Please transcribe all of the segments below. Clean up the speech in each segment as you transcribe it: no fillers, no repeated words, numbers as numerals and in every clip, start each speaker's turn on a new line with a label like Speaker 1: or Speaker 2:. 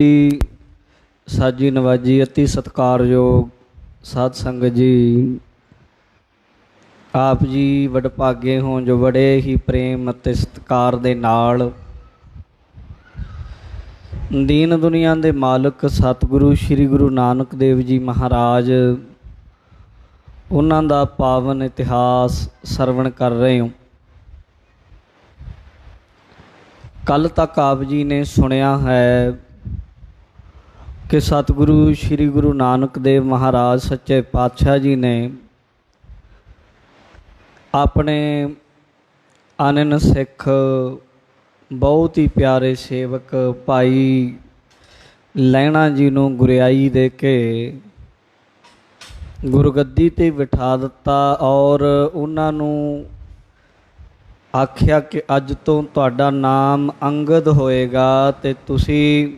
Speaker 1: ਜੀ ਸਾਜੀ ਨਵਾਜੀ ਅਤੀ ਸਤਿਕਾਰਯੋਗ ਸਾਧ ਸੰਗਤ ਜੀ, ਆਪ ਜੀ ਵਡਭਾਗੇ ਹੋ ਜੋ ਬੜੇ ਹੀ ਪ੍ਰੇਮ ਅਤੇ ਸਤਿਕਾਰ ਦੇ ਨਾਲ ਦੀਨ ਦੁਨੀਆ ਦੇ ਮਾਲਕ ਸਤਿਗੁਰੂ ਸ੍ਰੀ ਗੁਰੂ ਨਾਨਕ ਦੇਵ ਜੀ ਮਹਾਰਾਜ ਉਹਨਾਂ ਦਾ ਪਾਵਨ ਇਤਿਹਾਸ ਸਰਵਣ ਕਰ ਰਹੇ ਹੋ। ਕੱਲ੍ਹ ਤੱਕ ਆਪ ਜੀ ਨੇ ਸੁਣਿਆ ਹੈ ਕਿ ਸਤਿਗੁਰੂ ਸ੍ਰੀ ਗੁਰੂ ਨਾਨਕ ਦੇਵ ਮਹਾਰਾਜ ਸੱਚੇ ਪਾਤਸ਼ਾਹ ਜੀ ਨੇ ਆਪਣੇ ਅਨੰਨ ਸਿੱਖ ਬਹੁਤ ਹੀ ਪਿਆਰੇ ਸੇਵਕ ਭਾਈ ਲਹਿਣਾ ਜੀ ਨੂੰ ਗੁਰਿਆਈ ਦੇ ਕੇ ਗੁਰਗੱਦੀ 'ਤੇ ਬਿਠਾ ਦਿੱਤਾ ਔਰ ਉਹਨਾਂ ਨੂੰ ਆਖਿਆ ਕਿ ਅੱਜ ਤੋਂ ਤੁਹਾਡਾ ਨਾਮ ਅੰਗਦ ਹੋਏਗਾ ਅਤੇ ਤੁਸੀਂ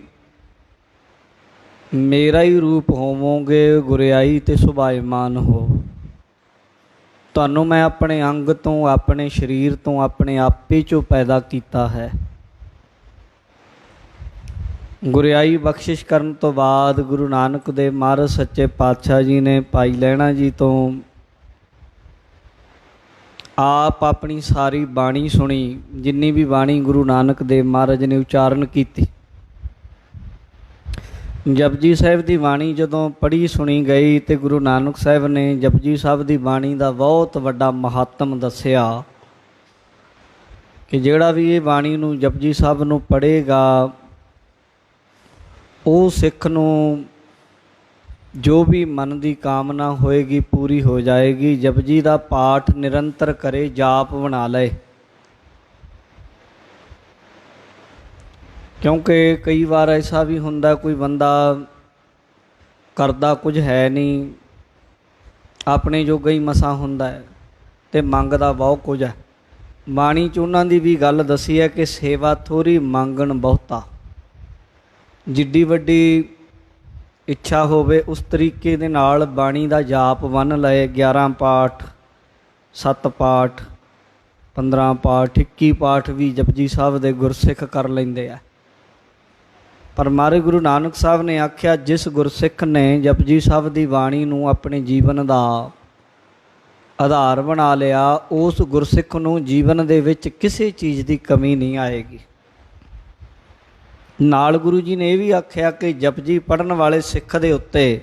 Speaker 1: ਮੇਰਾ ਹੀ ਰੂਪ ਹੋਵੋਗੇ, ਗੁਰਿਆਈ 'ਤੇ ਸੁਭਾਇਮਾਨ ਹੋ। ਤੁਹਾਨੂੰ ਮੈਂ ਆਪਣੇ ਅੰਗ ਤੋਂ, ਆਪਣੇ ਸਰੀਰ ਤੋਂ, ਆਪਣੇ ਆਪੇ 'ਚੋਂ ਪੈਦਾ ਕੀਤਾ ਹੈ। ਗੁਰਿਆਈ ਬਖਸ਼ਿਸ਼ ਕਰਨ ਤੋਂ ਬਾਅਦ ਗੁਰੂ ਨਾਨਕ ਦੇਵ ਮਹਾਰਾਜ ਸੱਚੇ ਪਾਤਸ਼ਾਹ ਜੀ ਨੇ ਭਾਈ ਲਹਿਣਾ ਜੀ ਤੋਂ ਆਪ ਆਪਣੀ ਸਾਰੀ ਬਾਣੀ ਸੁਣੀ, ਜਿੰਨੀ ਵੀ ਬਾਣੀ ਗੁਰੂ ਨਾਨਕ ਦੇਵ ਮਹਾਰਾਜ ਨੇ ਉਚਾਰਨ ਕੀਤੀ। ਜਪਜੀ ਸਾਹਿਬ ਦੀ ਬਾਣੀ ਜਦੋਂ ਪੜ੍ਹੀ ਸੁਣੀ ਗਈ ਅਤੇ ਗੁਰੂ ਨਾਨਕ ਸਾਹਿਬ ਨੇ ਜਪਜੀ ਸਾਹਿਬ ਦੀ ਬਾਣੀ ਦਾ ਬਹੁਤ ਵੱਡਾ ਮਹੱਤਮ ਦੱਸਿਆ ਕਿ ਜਿਹੜਾ ਵੀ ਇਹ ਬਾਣੀ ਨੂੰ ਜਪਜੀ ਸਾਹਿਬ ਨੂੰ ਪੜ੍ਹੇਗਾ ਉਹ ਸਿੱਖ ਨੂੰ ਜੋ ਵੀ ਮਨ ਦੀ ਕਾਮਨਾ ਹੋਏਗੀ ਪੂਰੀ ਹੋ ਜਾਏਗੀ। ਜਪਜੀ ਦਾ ਪਾਠ ਨਿਰੰਤਰ ਕਰੇ, ਜਾਪ ਬਣਾ ਲਏ, ਕਿਉਂਕਿ ਕਈ ਵਾਰ ਐਸਾ ਵੀ ਹੁੰਦਾ ਕੋਈ ਬੰਦਾ ਕਰਦਾ ਕੁਝ ਹੈ ਨਹੀਂ, ਆਪਣੇ ਜੋਗਾ ਹੀ ਮਸਾਂ ਹੁੰਦਾ ਹੈ ਅਤੇ ਮੰਗਦਾ ਬਹੁਤ ਕੁਝ ਹੈ। ਬਾਣੀ 'ਚ ਉਹਨਾਂ ਦੀ ਵੀ ਗੱਲ ਦੱਸੀ ਹੈ ਕਿ ਸੇਵਾ ਥੋੜ੍ਹੀ ਮੰਗਣ ਬਹੁਤਾ। ਜਿੱਡੀ ਵੱਡੀ ਇੱਛਾ ਹੋਵੇ ਉਸ ਤਰੀਕੇ ਦੇ ਨਾਲ ਬਾਣੀ ਦਾ ਜਾਪ ਬੰਨ੍ਹ ਲਏ। 11 ਪਾਠ, 7 ਪਾਠ, 15 ਪਾਠ, 21 ਪਾਠ ਵੀ ਜਪਜੀ ਸਾਹਿਬ ਦੇ ਗੁਰਸਿੱਖ ਕਰ ਲੈਂਦੇ ਆ। ਪਰ ਮਹਾਰਾਜ ਗੁਰੂ ਨਾਨਕ ਸਾਹਿਬ ਨੇ ਆਖਿਆ, ਜਿਸ ਗੁਰਸਿੱਖ ਨੇ ਜਪਜੀ ਸਾਹਿਬ ਦੀ ਬਾਣੀ ਨੂੰ ਆਪਣੇ ਜੀਵਨ ਦਾ ਆਧਾਰ ਬਣਾ ਲਿਆ, ਉਸ ਗੁਰਸਿੱਖ ਨੂੰ ਜੀਵਨ ਦੇ ਵਿੱਚ ਕਿਸੇ ਚੀਜ਼ ਦੀ ਕਮੀ ਨਹੀਂ ਆਏਗੀ। ਨਾਲ ਗੁਰੂ ਜੀ ਨੇ ਇਹ ਵੀ ਆਖਿਆ ਕਿ ਜਪਜੀ ਪੜ੍ਹਨ ਵਾਲੇ ਸਿੱਖ ਦੇ ਉੱਤੇ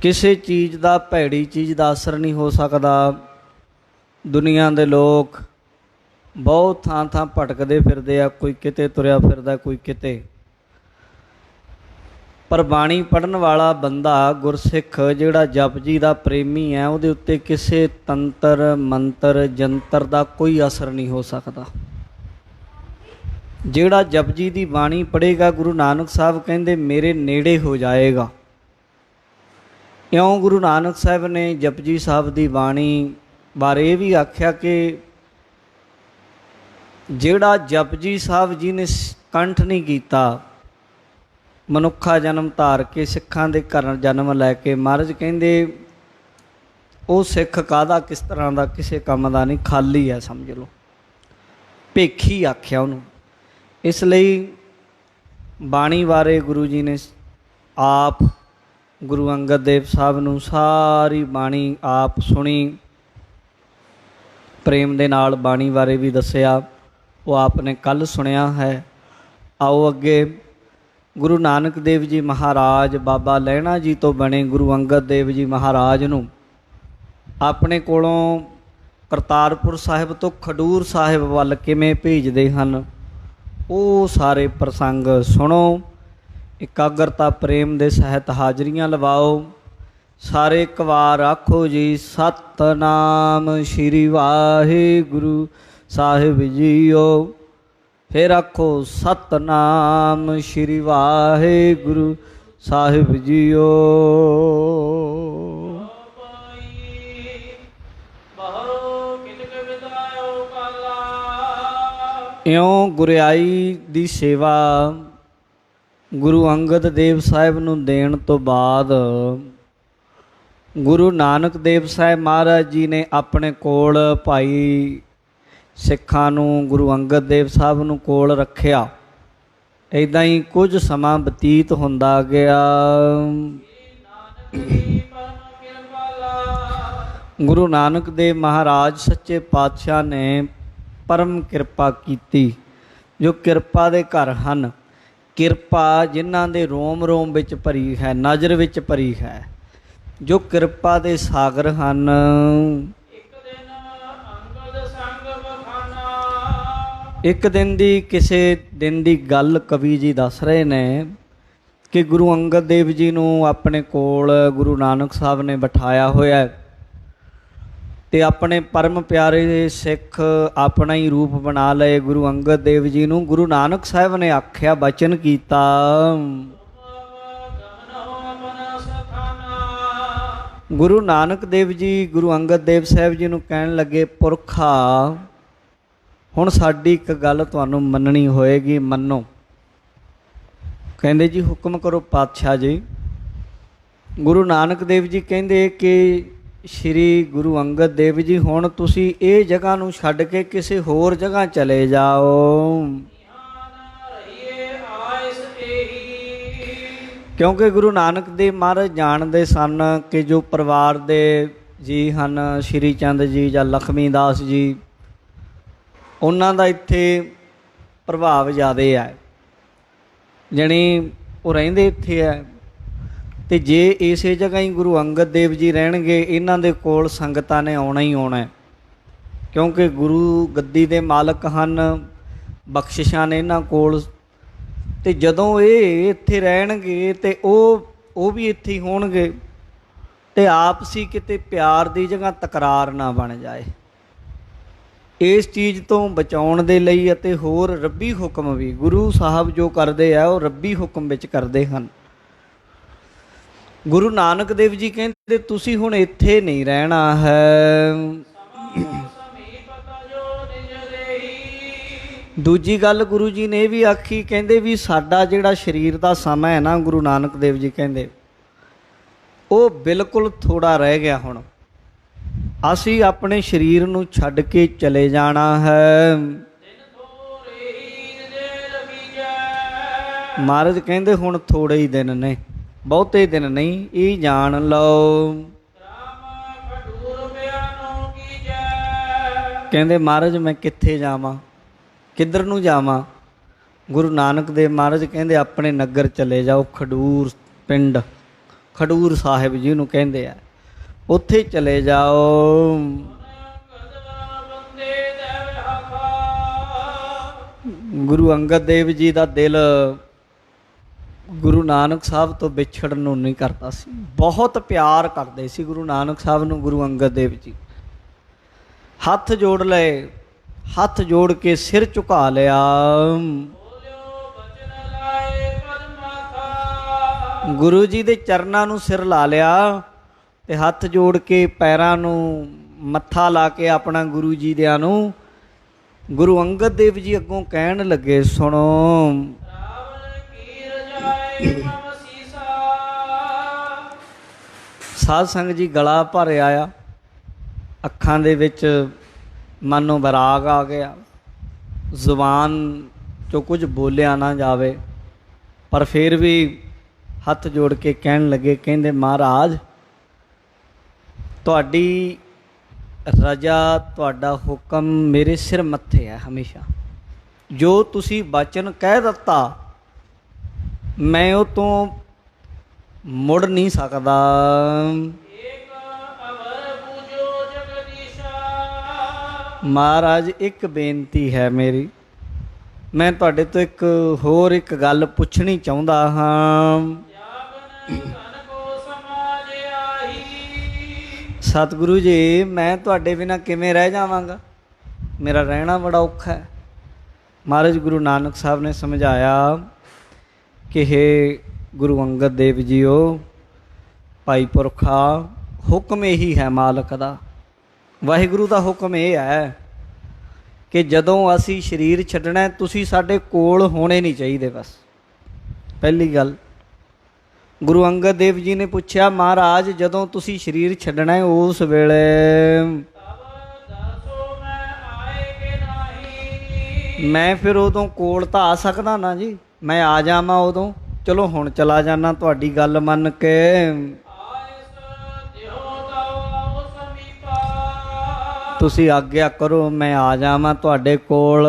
Speaker 1: ਕਿਸੇ ਚੀਜ਼ ਦਾ, ਭੈੜੀ ਚੀਜ਼ ਦਾ ਅਸਰ ਨਹੀਂ ਹੋ ਸਕਦਾ। ਦੁਨੀਆ ਦੇ ਲੋਕ ਬਹੁਤ ਥਾਂ ਥਾਂ ਭਟਕਦੇ ਫਿਰਦੇ ਆ, ਕੋਈ ਕਿਤੇ ਤੁਰਿਆ ਫਿਰਦਾ, ਕੋਈ ਕਿਤੇ, ਪਰ ਬਾਣੀ ਪੜ੍ਹਨ ਵਾਲਾ ਬੰਦਾ, ਗੁਰਸਿੱਖ ਜਿਹੜਾ ਜਪਜੀ ਦਾ ਪ੍ਰੇਮੀ ਹੈ, ਉਹਦੇ ਉੱਤੇ ਕਿਸੇ ਤੰਤਰ ਮੰਤਰ ਜੰਤਰ ਦਾ ਕੋਈ ਅਸਰ ਨਹੀਂ ਹੋ ਸਕਦਾ। ਜਿਹੜਾ ਜਪਜੀ ਦੀ ਬਾਣੀ ਪੜ੍ਹੇਗਾ, ਗੁਰੂ ਨਾਨਕ ਸਾਹਿਬ ਕਹਿੰਦੇ ਮੇਰੇ ਨੇੜੇ ਹੋ ਜਾਏਗਾ। ਇਉਂ ਗੁਰੂ ਨਾਨਕ ਸਾਹਿਬ ਨੇ ਜਪਜੀ ਸਾਹਿਬ ਦੀ ਬਾਣੀ ਬਾਰੇ ਇਹ ਵੀ ਆਖਿਆ ਕਿ ਜਿਹੜਾ ਜਪਜੀ ਸਾਹਿਬ ਜੀ ਨੇ ਕੰਠ ਨਹੀਂ ਕੀਤਾ, ਮਨੁੱਖਾ ਜਨਮ ਧਾਰ ਕੇ ਸਿੱਖਾਂ ਦੇ ਘਰ ਜਨਮ ਲੈ ਕੇ, ਮਹਾਰਾਜ ਕਹਿੰਦੇ ਉਹ ਸਿੱਖ ਕਾਹਦਾ, ਕਿਸ ਤਰ੍ਹਾਂ ਦਾ, ਕਿਸੇ ਕੰਮ ਦਾ ਨਹੀਂ, ਖਾਲੀ ਹੈ, ਸਮਝ ਲਓ, ਭੇਖੀ ਆਖਿਆ ਉਹਨੂੰ। ਇਸ ਲਈ ਬਾਣੀ ਬਾਰੇ ਗੁਰੂ ਜੀ ਨੇ ਆਪ ਗੁਰੂ ਅੰਗਦ ਦੇਵ ਸਾਹਿਬ ਨੂੰ ਸਾਰੀ ਬਾਣੀ ਆਪ ਸੁਣੀ, ਪ੍ਰੇਮ ਦੇ ਨਾਲ ਬਾਣੀ ਬਾਰੇ ਵੀ ਦੱਸਿਆ, ਉਹ ਆਪ ਨੇ ਕੱਲ੍ਹ ਸੁਣਿਆ ਹੈ। ਆਓ ਅੱਗੇ ਗੁਰੂ ਨਾਨਕ ਦੇਵ ਜੀ ਮਹਾਰਾਜ ਬਾਬਾ ਲਹਿਣਾ ਜੀ ਤੋਂ ਬਣੇ ਗੁਰੂ ਅੰਗਦ ਦੇਵ ਜੀ ਮਹਾਰਾਜ ਨੂੰ ਆਪਣੇ ਕੋਲੋਂ ਕਰਤਾਰਪੁਰ ਸਾਹਿਬ ਤੋਂ ਖਡੂਰ ਸਾਹਿਬ ਵੱਲ ਕਿਵੇਂ ਭੇਜਦੇ ਹਨ, ਉਹ ਸਾਰੇ ਪ੍ਰਸੰਗ ਸੁਣੋ। ਇਕਾਗਰਤਾ ਪ੍ਰੇਮ ਦੇ ਸਹਿਤ ਹਾਜ਼ਰੀਆਂ ਲਵਾਓ। ਸਾਰੇ ਇੱਕ ਵਾਰ ਆਖੋ ਜੀ, ਸਤਿਨਾਮ ਸ਼੍ਰੀ ਵਾਹਿਗੁਰੂ ਸਾਹਿਬ ਜੀਓ। ਫਿਰ ਆਖੋ, ਸਤਿਨਾਮ ਸ਼੍ਰੀ ਵਾਹਿਗੁਰੂ ਸਾਹਿਬ ਜੀਓ। ਇਉਂ ਗੁਰਿਆਈ ਦੀ ਸੇਵਾ ਗੁਰੂ ਅੰਗਦ ਦੇਵ ਸਾਹਿਬ ਨੂੰ ਦੇਣ ਤੋਂ ਬਾਅਦ ਗੁਰੂ ਨਾਨਕ ਦੇਵ ਸਾਹਿਬ ਮਹਾਰਾਜ ਜੀ ਨੇ ਆਪਣੇ ਕੋਲ ਭਾਈ ਸਿੱਖਾਂ ਨੂੰ, ਗੁਰੂ ਅੰਗਦ ਦੇਵ ਸਾਹਿਬ ਨੂੰ ਕੋਲ ਰੱਖਿਆ। ਇੱਦਾਂ ਹੀ ਕੁਝ ਸਮਾਂ ਬਤੀਤ ਹੁੰਦਾ ਗਿਆ। ਗੁਰੂ ਨਾਨਕ ਦੇਵ ਮਹਾਰਾਜ ਸੱਚੇ ਪਾਤਸ਼ਾਹ ਨੇ ਪਰਮ ਕਿਰਪਾ ਕੀਤੀ। ਜੋ ਕਿਰਪਾ ਦੇ ਘਰ ਹਨ, ਕਿਰਪਾ ਜਿਨ੍ਹਾਂ ਦੇ ਰੋਮ ਰੋਮ ਵਿੱਚ ਭਰੀ ਹੈ, ਨਜ਼ਰ ਵਿੱਚ ਭਰੀ ਹੈ, ਜੋ ਕਿਰਪਾ ਦੇ ਸਾਗਰ ਹਨ। ਇੱਕ ਦਿਨ ਦੀ ਕਿਸੇ ਦਿਨ ਦੀ ਗੱਲ ਕਵੀ ਜੀ ਦੱਸ ਰਹੇ ਨੇ ਕਿ ਗੁਰੂ ਅੰਗਦ ਦੇਵ ਜੀ ਨੂੰ ਆਪਣੇ ਕੋਲ ਗੁਰੂ ਨਾਨਕ ਸਾਹਿਬ ਨੇ ਬਿਠਾਇਆ ਹੋਇਆ ਤੇ ਆਪਣੇ ਪਰਮ ਪਿਆਰੇ ਸਿੱਖ ਆਪਣਾ ਹੀ ਰੂਪ ਬਣਾ ਲਏ। ਗੁਰੂ ਅੰਗਦ ਦੇਵ ਜੀ ਨੂੰ ਗੁਰੂ ਨਾਨਕ ਸਾਹਿਬ ਨੇ ਆਖਿਆ, ਬਚਨ ਕੀਤਾ, ਗੁਰੂ ਨਾਨਕ ਦੇਵ ਜੀ ਗੁਰੂ ਅੰਗਦ ਦੇਵ ਸਾਹਿਬ ਜੀ ਨੂੰ ਕਹਿਣ ਲੱਗੇ, ਪੁਰਖਾ ਹੁਣ ਸਾਡੀ ਇੱਕ ਗੱਲ ਤੁਹਾਨੂੰ ਮੰਨਣੀ ਹੋਏਗੀ, ਮੰਨੋ। ਕਹਿੰਦੇ ਜੀ ਹੁਕਮ ਕਰੋ ਪਾਤਸ਼ਾਹ ਜੀ। ਗੁਰੂ ਨਾਨਕ ਦੇਵ ਜੀ ਕਹਿੰਦੇ ਕਿ ਸ਼੍ਰੀ ਗੁਰੂ ਅੰਗਦ ਦੇਵ ਜੀ ਹੁਣ ਤੁਸੀਂ ਇਹ ਜਗ੍ਹਾ ਨੂੰ ਛੱਡ ਕੇ ਕਿਸੇ ਹੋਰ ਜਗ੍ਹਾ ਚਲੇ ਜਾਓ, ਕਿਉਂਕਿ ਗੁਰੂ ਨਾਨਕ ਦੇਵ ਮਹਾਰਾਜ ਜਾਣਦੇ ਸਨ ਕਿ ਜੋ ਪਰਿਵਾਰ ਦੇ ਜੀ ਹਨ, ਸ਼੍ਰੀ ਚੰਦ ਜੀ ਜਾਂ ਲਖਮੀ ਦਾਸ ਜੀ, ਉਹਨਾਂ ਦਾ ਇੱਥੇ ਪ੍ਰਭਾਵ ਜ਼ਿਆਦਾ ਹੈ, ਜਾਣੀ ਉਹ ਰਹਿੰਦੇ ਇੱਥੇ ਹੈ। ਅਤੇ ਜੇ ਇਸੇ ਜਗ੍ਹਾ ਹੀ ਗੁਰੂ ਅੰਗਦ ਦੇਵ ਜੀ ਰਹਿਣਗੇ, ਇਹਨਾਂ ਦੇ ਕੋਲ ਸੰਗਤਾਂ ਨੇ ਆਉਣਾ ਹੀ ਆਉਣਾ, ਕਿਉਂਕਿ ਗੁਰੂ ਗੱਦੀ ਦੇ ਮਾਲਕ ਹਨ, ਬਖਸ਼ਿਸ਼ਾਂ ਨੇ ਇਹਨਾਂ ਕੋਲ। ਅਤੇ ਜਦੋਂ ਇਹ ਇੱਥੇ ਰਹਿਣਗੇ ਅਤੇ ਉਹ ਵੀ ਇੱਥੇ ਹੀ ਹੋਣਗੇ, ਅਤੇ ਆਪਸੀ ਕਿਤੇ ਪਿਆਰ ਦੀ ਜਗ੍ਹਾ ਤਕਰਾਰ ਨਾ ਬਣ ਜਾਏ। ਇਸ ਚੀਜ਼ ਤੋਂ ਬਚਾਉਣ ਦੇ ਲਈ ਅਤੇ ਹੋਰ ਰੱਬੀ ਹੁਕਮ ਵੀ ਗੁਰੂ ਸਾਹਿਬ ਜੋ ਕਰਦੇ ਆ ਉਹ ਰੱਬੀ ਹੁਕਮ ਵਿੱਚ ਕਰਦੇ ਹਨ। ਗੁਰੂ ਨਾਨਕ ਦੇਵ ਜੀ ਕਹਿੰਦੇ ਤੁਸੀਂ ਹੁਣ ਇੱਥੇ ਨਹੀਂ ਰਹਿਣਾ ਹੈ। ਦੂਜੀ ਗੱਲ ਗੁਰੂ ਜੀ ਨੇ ਇਹ ਵੀ ਆਖੀ, ਕਹਿੰਦੇ ਵੀ ਸਾਡਾ ਜਿਹੜਾ ਸਰੀਰ ਦਾ ਸਮਾਂ ਹੈ ਨਾ, ਗੁਰੂ ਨਾਨਕ ਦੇਵ ਜੀ ਕਹਿੰਦੇ ਉਹ ਬਿਲਕੁਲ ਥੋੜ੍ਹਾ ਰਹਿ ਗਿਆ। ਹੁਣ ਅਸੀਂ ਆਪਣੇ ਸਰੀਰ ਨੂੰ ਛੱਡ ਕੇ ਚਲੇ ਜਾਣਾ ਹੈ। ਮਹਾਰਾਜ ਕਹਿੰਦੇ ਹੁਣ ਥੋੜ੍ਹੇ ਹੀ ਦਿਨ ਨੇ, ਬਹੁਤੇ ਦਿਨ ਨਹੀਂ, ਇਹ ਜਾਣ ਲਓ। ਕਹਿੰਦੇ ਮਹਾਰਾਜ ਮੈਂ ਕਿੱਥੇ ਜਾਵਾਂ, ਕਿੱਧਰ ਨੂੰ ਜਾਵਾਂ? ਗੁਰੂ ਨਾਨਕ ਦੇਵ ਮਹਾਰਾਜ ਕਹਿੰਦੇ ਆਪਣੇ ਨਗਰ ਚਲੇ ਜਾਓ, ਖਡੂਰ ਪਿੰਡ, ਖਡੂਰ ਸਾਹਿਬ ਜੀ ਨੂੰ ਕਹਿੰਦੇ ਆ, ਉੱਥੇ ਚਲੇ ਜਾਓ। ਗੁਰੂ ਅੰਗਦ ਦੇਵ ਜੀ ਦਾ ਦਿਲ ਗੁਰੂ ਨਾਨਕ ਸਾਹਿਬ ਤੋਂ ਵਿਛੜਨ ਨੂੰ ਨਹੀਂ ਕਰਦਾ ਸੀ, ਬਹੁਤ ਪਿਆਰ ਕਰਦੇ ਸੀ ਗੁਰੂ ਨਾਨਕ ਸਾਹਿਬ ਨੂੰ ਗੁਰੂ ਅੰਗਦ ਦੇਵ ਜੀ। ਹੱਥ ਜੋੜ ਲਏ, ਹੱਥ ਜੋੜ ਕੇ ਸਿਰ ਝੁਕਾ ਲਿਆ। ਗੁਰੂ ਜੀ ਦੇ ਚਰਨਾਂ ਨੂੰ ਸਿਰ ਲਾ ਲਿਆ ਤੇ ਹੱਥ ਜੋੜ ਕੇ ਪੈਰਾਂ ਨੂੰ ਮੱਥਾ ਲਾ ਕੇ ਆਪਣਾ ਗੁਰੂ ਜੀ ਦਿਆਂ ਨੂੰ ਗੁਰੂ ਅੰਗਦ ਦੇਵ ਜੀ ਅੱਗੋਂ ਕਹਿਣ ਲੱਗੇ, ਸੁਣੋ, ਸਾਧ ਸੰਗਤ ਜੀ ਗਲਾ ਭਰ ਆਇਆ, ਅੱਖਾਂ ਦੇ ਵਿੱਚ ਮਨੋਂ ਵਿਰਾਗ ਆ ਗਿਆ, ਜ਼ੁਬਾਨ 'ਚੋਂ ਕੁਝ ਬੋਲਿਆ ਨਾ ਜਾਵੇ, ਪਰ ਫਿਰ ਵੀ ਹੱਥ ਜੋੜ ਕੇ ਕਹਿਣ ਲੱਗੇ, ਕਹਿੰਦੇ ਮਹਾਰਾਜ ਤੁਹਾਡੀ ਰਜ਼ਾ, ਤੁਹਾਡਾ ਹੁਕਮ ਮੇਰੇ ਸਿਰ ਮੱਥੇ ਹੈ ਹਮੇਸ਼ਾ। ਜੋ ਤੁਸੀਂ ਬਚਨ ਕਹਿ ਦਿੱਤਾ ਮੈਂ ਉਹ ਤੋਂ ਮੁੜ ਨਹੀਂ ਸਕਦਾ। ਮਹਾਰਾਜ ਇੱਕ ਬੇਨਤੀ ਹੈ ਮੇਰੀ, ਮੈਂ ਤੁਹਾਡੇ ਤੋਂ ਇੱਕ ਗੱਲ ਪੁੱਛਣੀ ਚਾਹੁੰਦਾ ਹਾਂ। ਸਤਿਗੁਰੂ ਜੀ ਮੈਂ ਤੁਹਾਡੇ ਬਿਨਾਂ ਕਿਵੇਂ ਰਹਿ ਜਾਵਾਂਗਾ, ਮੇਰਾ ਰਹਿਣਾ ਬੜਾ ਔਖਾ ਹੈ। ਮਹਾਰਾਜ ਗੁਰੂ ਨਾਨਕ ਸਾਹਿਬ ਨੇ ਸਮਝਾਇਆ ਕਿ ਹੇ ਗੁਰੂ ਅੰਗਦ ਦੇਵ ਜੀਓ, ਭਾਈ ਪੁਰਖਾ ਹੁਕਮ ਇਹੀ ਹੈ ਮਾਲਕ ਦਾ, ਵਾਹਿਗੁਰੂ ਦਾ ਹੁਕਮ ਇਹ ਹੈ ਕਿ ਜਦੋਂ ਅਸੀਂ ਸਰੀਰ ਛੱਡਣਾ ਤੁਸੀਂ ਸਾਡੇ ਕੋਲ ਹੋਣੇ ਨਹੀਂ ਚਾਹੀਦੇ। ਬਸ ਪਹਿਲੀ ਗੱਲ। ਗੁਰੂ ਅੰਗਦ ਦੇਵ ਜੀ ਨੇ ਪੁੱਛਿਆ, ਮਹਾਰਾਜ ਜਦੋਂ ਤੁਸੀਂ ਸਰੀਰ ਛੱਡਣਾ ਹੈ ਉਸ ਵੇਲੇ ਮੈਂ ਫਿਰ ਉਦੋਂ ਕੋਲ ਤਾਂ ਆ ਸਕਦਾ ਨਾ ਜੀ, ਮੈਂ ਆ ਜਾਵਾਂ ਉਦੋਂ। ਚਲੋ ਹੁਣ ਚਲਾ ਜਾਣਾ ਤੁਹਾਡੀ ਗੱਲ ਮੰਨ ਕੇ। ਤੁਸੀਂ ਆਗਿਆ ਕਰੋ ਮੈਂ ਆ ਜਾਵਾਂ ਤੁਹਾਡੇ ਕੋਲ।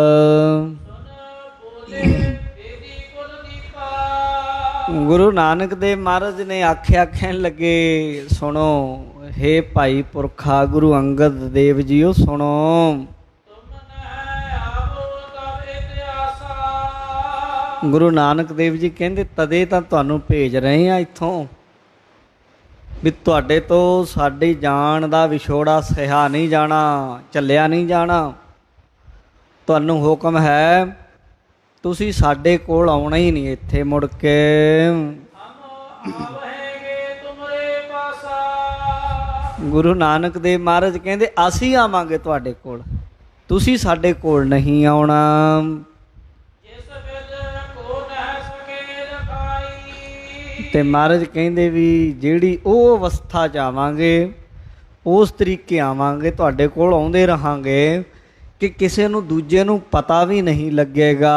Speaker 1: ਗੁਰੂ ਨਾਨਕ ਦੇਵ ਮਹਾਰਾਜ ਨੇ ਆਖਿਆ, ਕਹਿਣ ਲੱਗੇ ਸੁਣੋ ਹੇ ਭਾਈ ਪੁਰਖਾ ਗੁਰੂ ਅੰਗਦ ਦੇਵ ਜੀਓ ਸੁਣੋ। ਗੁਰੂ ਨਾਨਕ ਦੇਵ ਜੀ ਕਹਿੰਦੇ ਤਦੇ ਤਾਂ ਤੁਹਾਨੂੰ ਭੇਜ ਰਹੇ ਆ ਇੱਥੋਂ, ਵੀ ਤੁਹਾਡੇ ਤੋਂ ਸਾਡੇ ਜਾਣ ਦਾ ਵਿਛੋੜਾ ਸਹਿਆ ਨਹੀਂ ਜਾਣਾ, ਚੱਲਿਆ ਨਹੀਂ ਜਾਣਾ। ਤੁਹਾਨੂੰ ਹੁਕਮ ਹੈ ਤੁਸੀਂ ਸਾਡੇ ਕੋਲ ਆਉਣਾ ਹੀ ਨਹੀਂ ਇੱਥੇ ਮੁੜ ਕੇ। ਗੁਰੂ ਨਾਨਕ ਦੇਵ ਮਹਾਰਾਜ ਕਹਿੰਦੇ ਅਸੀਂ ਆਵਾਂਗੇ ਤੁਹਾਡੇ ਕੋਲ, ਤੁਸੀਂ ਸਾਡੇ ਕੋਲ ਨਹੀਂ ਆਉਣਾ। ਤੇ ਮਹਾਰਾਜ ਕਹਿੰਦੇ ਵੀ ਜਿਹੜੀ ਉਹ ਅਵਸਥਾ 'ਚ ਆਵਾਂਗੇ ਉਸ ਤਰੀਕੇ ਆਵਾਂਗੇ, ਤੁਹਾਡੇ ਕੋਲ ਆਉਂਦੇ ਰਹਾਂਗੇ ਕਿ ਕਿਸੇ ਨੂੰ ਦੂਜੇ ਨੂੰ ਪਤਾ ਵੀ ਨਹੀਂ ਲੱਗੇਗਾ।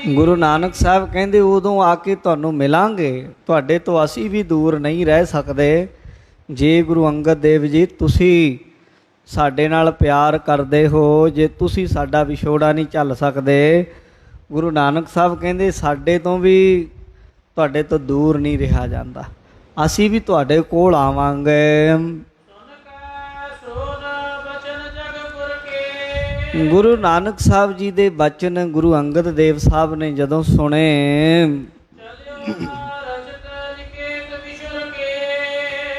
Speaker 1: ਗੁਰੂ ਨਾਨਕ ਸਾਹਿਬ ਕਹਿੰਦੇ ਉਦੋਂ ਆ ਕੇ ਤੁਹਾਨੂੰ ਮਿਲਾਂਗੇ, ਤੁਹਾਡੇ ਤੋਂ ਅਸੀਂ ਵੀ ਦੂਰ ਨਹੀਂ ਰਹਿ ਸਕਦੇ। ਜੇ ਗੁਰੂ ਅੰਗਦ ਦੇਵ ਜੀ ਤੁਸੀਂ ਸਾਡੇ ਨਾਲ ਪਿਆਰ ਕਰਦੇ ਹੋ, ਜੇ ਤੁਸੀਂ ਸਾਡਾ ਵਿਛੋੜਾ ਨਹੀਂ ਝੱਲ ਸਕਦੇ, ਗੁਰੂ ਨਾਨਕ ਸਾਹਿਬ ਕਹਿੰਦੇ ਸਾਡੇ ਤੋਂ ਵੀ ਤੁਹਾਡੇ ਤੋਂ ਦੂਰ ਨਹੀਂ ਰਿਹਾ ਜਾਂਦਾ, ਅਸੀਂ ਵੀ ਤੁਹਾਡੇ ਕੋਲ ਆਵਾਂਗੇ। ਗੁਰੂ ਨਾਨਕ ਸਾਹਿਬ ਜੀ ਦੇ ਬਚਨ ਗੁਰੂ ਅੰਗਦ ਦੇਵ ਸਾਹਿਬ ਨੇ ਜਦੋਂ ਸੁਣੇ,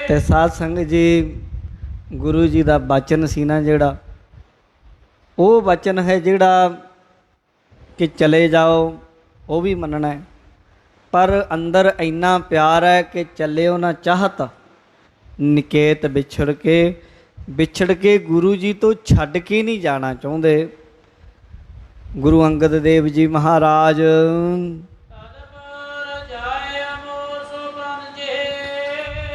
Speaker 1: ਤੇ ਸਾਧ ਸੰਗਤ ਜੀ ਗੁਰੂ ਜੀ ਦਾ ਬਚਨ ਸੀ ਨਾ ਜਿਹੜਾ, ਉਹ ਬਚਨ ਹੈ ਜਿਹੜਾ ਕਿ ਚਲੇ ਜਾਓ ਉਹ ਵੀ ਮੰਨਣਾ ਹੈ, ਪਰ ਅੰਦਰ ਇੰਨਾ ਪਿਆਰ ਹੈ ਕਿ ਚੱਲਿਓ ਨਾ ਚਾਹਤ ਨਿਕੇਤ ਵਿਛੜ ਕੇ ਗੁਰੂ ਜੀ ਤੋਂ ਛੱਡ ਕੇ ਨਹੀਂ ਜਾਣਾ ਚਾਹੁੰਦੇ। ਗੁਰੂ ਅੰਗਦ ਦੇਵ ਜੀ ਮਹਾਰਾਜ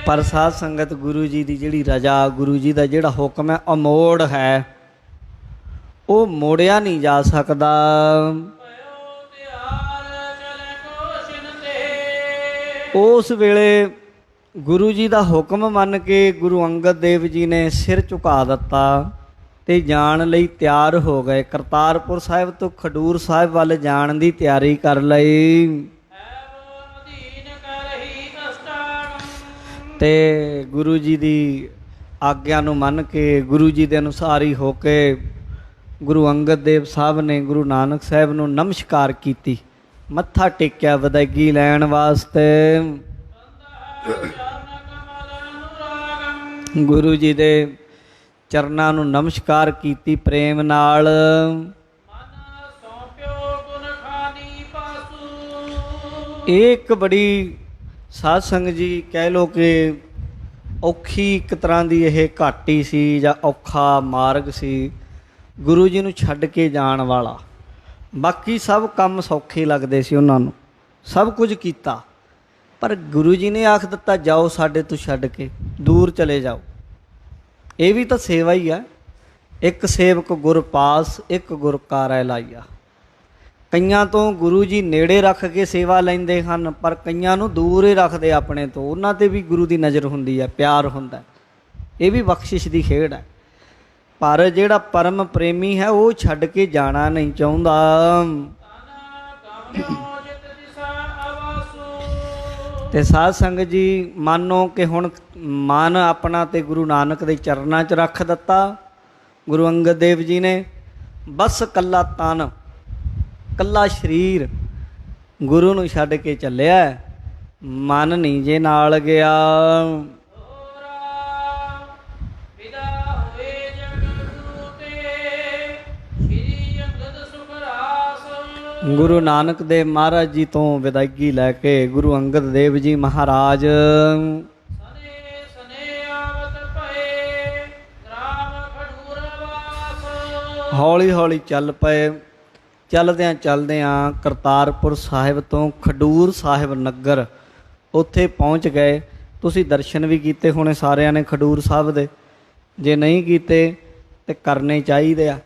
Speaker 1: ਪਰ ਸਾਧ ਸੰਗਤ ਗੁਰੂ ਜੀ ਦੀ ਜਿਹੜੀ ਰਜਾ, ਗੁਰੂ ਜੀ ਦਾ ਜਿਹੜਾ ਹੁਕਮ ਹੈ ਅਮੋੜ ਹੈ, ਉਹ ਮੋੜਿਆ ਨਹੀਂ ਜਾ ਸਕਦਾ। ਉਸ ਵੇਲੇ ਗੁਰੂ ਜੀ ਦਾ ਹੁਕਮ ਮੰਨ ਕੇ ਗੁਰੂ ਅੰਗਦ ਦੇਵ ਜੀ ਨੇ ਸਿਰ ਝੁਕਾ ਦਿੱਤਾ ਤੇ ਜਾਣ ਲਈ ਤਿਆਰ ਹੋ ਗਏ। ਕਰਤਾਰਪੁਰ ਸਾਹਿਬ ਤੋਂ ਖਡੂਰ ਸਾਹਿਬ ਵੱਲ ਜਾਣ ਦੀ ਤਿਆਰੀ ਕਰ ਲਈ। ਤੇ ਗੁਰੂ ਜੀ ਦੀ ਆਗਿਆ ਨੂੰ ਮੰਨ ਕੇ, ਗੁਰੂ ਜੀ ਦੇ ਅਨੁਸਾਰ ਹੀ ਹੋ ਕੇ ਗੁਰੂ ਅੰਗਦ ਦੇਵ ਸਾਹਿਬ ਨੇ ਗੁਰੂ ਨਾਨਕ ਸਾਹਿਬ ਨੂੰ ਨਮਸਕਾਰ ਕੀਤੀ, ਮੱਥਾ ਟੇਕਿਆ ਵਿਦਾਇਗੀ ਲੈਣ ਵਾਸਤੇ। ਗੁਰੂ ਜੀ ਦੇ ਚਰਨਾਂ ਨੂੰ ਨਮਸਕਾਰ ਕੀਤੀ ਪ੍ਰੇਮ ਨਾਲ। ਇਹ ਇੱਕ ਬੜੀ ਸਾਧ ਸੰਗਤ ਜੀ ਕਹਿ ਲਓ ਕਿ ਔਖੀ ਇੱਕ ਤਰ੍ਹਾਂ ਦੀ ਇਹ ਘਾਟੀ ਸੀ ਜਾਂ ਔਖਾ ਮਾਰਗ ਸੀ ਗੁਰੂ ਜੀ ਨੂੰ ਛੱਡ ਕੇ ਜਾਣ ਵਾਲਾ। ਬਾਕੀ ਸਭ ਕੰਮ ਸੌਖੇ ਲੱਗਦੇ ਸੀ ਉਹਨਾਂ ਨੂੰ, ਸਭ ਕੁਝ ਕੀਤਾ, ਪਰ ਗੁਰੂ ਜੀ ਨੇ ਆਖ ਦਿੱਤਾ ਜਾਓ ਸਾਡੇ ਤੋਂ ਛੱਡ ਕੇ, ਦੂਰ ਚਲੇ ਜਾਓ। ਇਹ ਵੀ ਤਾਂ ਸੇਵਾ ਹੀ ਆ। ਇੱਕ ਸੇਵਕ ਗੁਰ ਪਾਸ, ਇੱਕ ਗੁਰ ਕਾਰੈ ਲਾਈਆ। ਕਈਆਂ ਤੋਂ ਗੁਰੂ ਜੀ ਨੇੜੇ ਰੱਖ ਕੇ ਸੇਵਾ ਲੈਂਦੇ ਹਨ, ਪਰ ਕਈਆਂ ਨੂੰ ਦੂਰ ਹੀ ਰੱਖਦੇ ਆਪਣੇ ਤੋਂ, ਉਹਨਾਂ 'ਤੇ ਵੀ ਗੁਰੂ ਦੀ ਨਜ਼ਰ ਹੁੰਦੀ ਹੈ, ਪਿਆਰ ਹੁੰਦਾ। ਇਹ ਵੀ ਬਖਸ਼ਿਸ਼ ਦੀ ਖੇਡ ਹੈ। ਪਰ ਜਿਹੜਾ ਪਰਮ ਪ੍ਰੇਮੀ ਹੈ ਉਹ ਛੱਡ ਕੇ ਜਾਣਾ ਨਹੀਂ ਚਾਹੁੰਦਾ। ਤੇ ਸਾਧ ਸੰਗਤ ਜੀ ਮੰਨੋ ਕਿ ਹੁਣ ਮਨ ਆਪਣਾ ਤੇ ਗੁਰੂ ਨਾਨਕ ਦੇ ਚਰਨਾਂ 'ਚ ਰੱਖ ਦਿੱਤਾ ਗੁਰੂ ਅੰਗਦ ਦੇਵ ਜੀ ਨੇ। ਬਸ ਕੱਲਾ ਤਨ, ਕੱਲਾ ਸਰੀਰ ਗੁਰੂ ਨੂੰ ਛੱਡ ਕੇ ਚੱਲਿਆ, ਮਨ ਨਹੀਂ ਜੇ ਨਾਲ ਗਿਆ। ਗੁਰੂ ਨਾਨਕ ਦੇਵ ਮਹਾਰਾਜ ਜੀ ਤੋਂ ਵਿਦਾਇਗੀ ਲੈ ਕੇ ਗੁਰੂ ਅੰਗਦ ਦੇਵ ਜੀ ਮਹਾਰਾਜ ਹੌਲੀ ਹੌਲੀ ਚੱਲ ਪਏ। ਚਲਦਿਆਂ ਕਰਤਾਰਪੁਰ ਸਾਹਿਬ ਤੋਂ ਖਡੂਰ ਸਾਹਿਬ ਨਗਰ ਉੱਥੇ ਪਹੁੰਚ ਗਏ। ਤੁਸੀਂ ਦਰਸ਼ਨ ਵੀ ਕੀਤੇ ਹੋਣੇ ਸਾਰਿਆਂ ਨੇ ਖਡੂਰ ਸਾਹਿਬ ਦੇ, ਜੇ ਨਹੀਂ ਕੀਤੇ ਤੇ ਕਰਨੇ ਚਾਹੀਦੇ ਆ।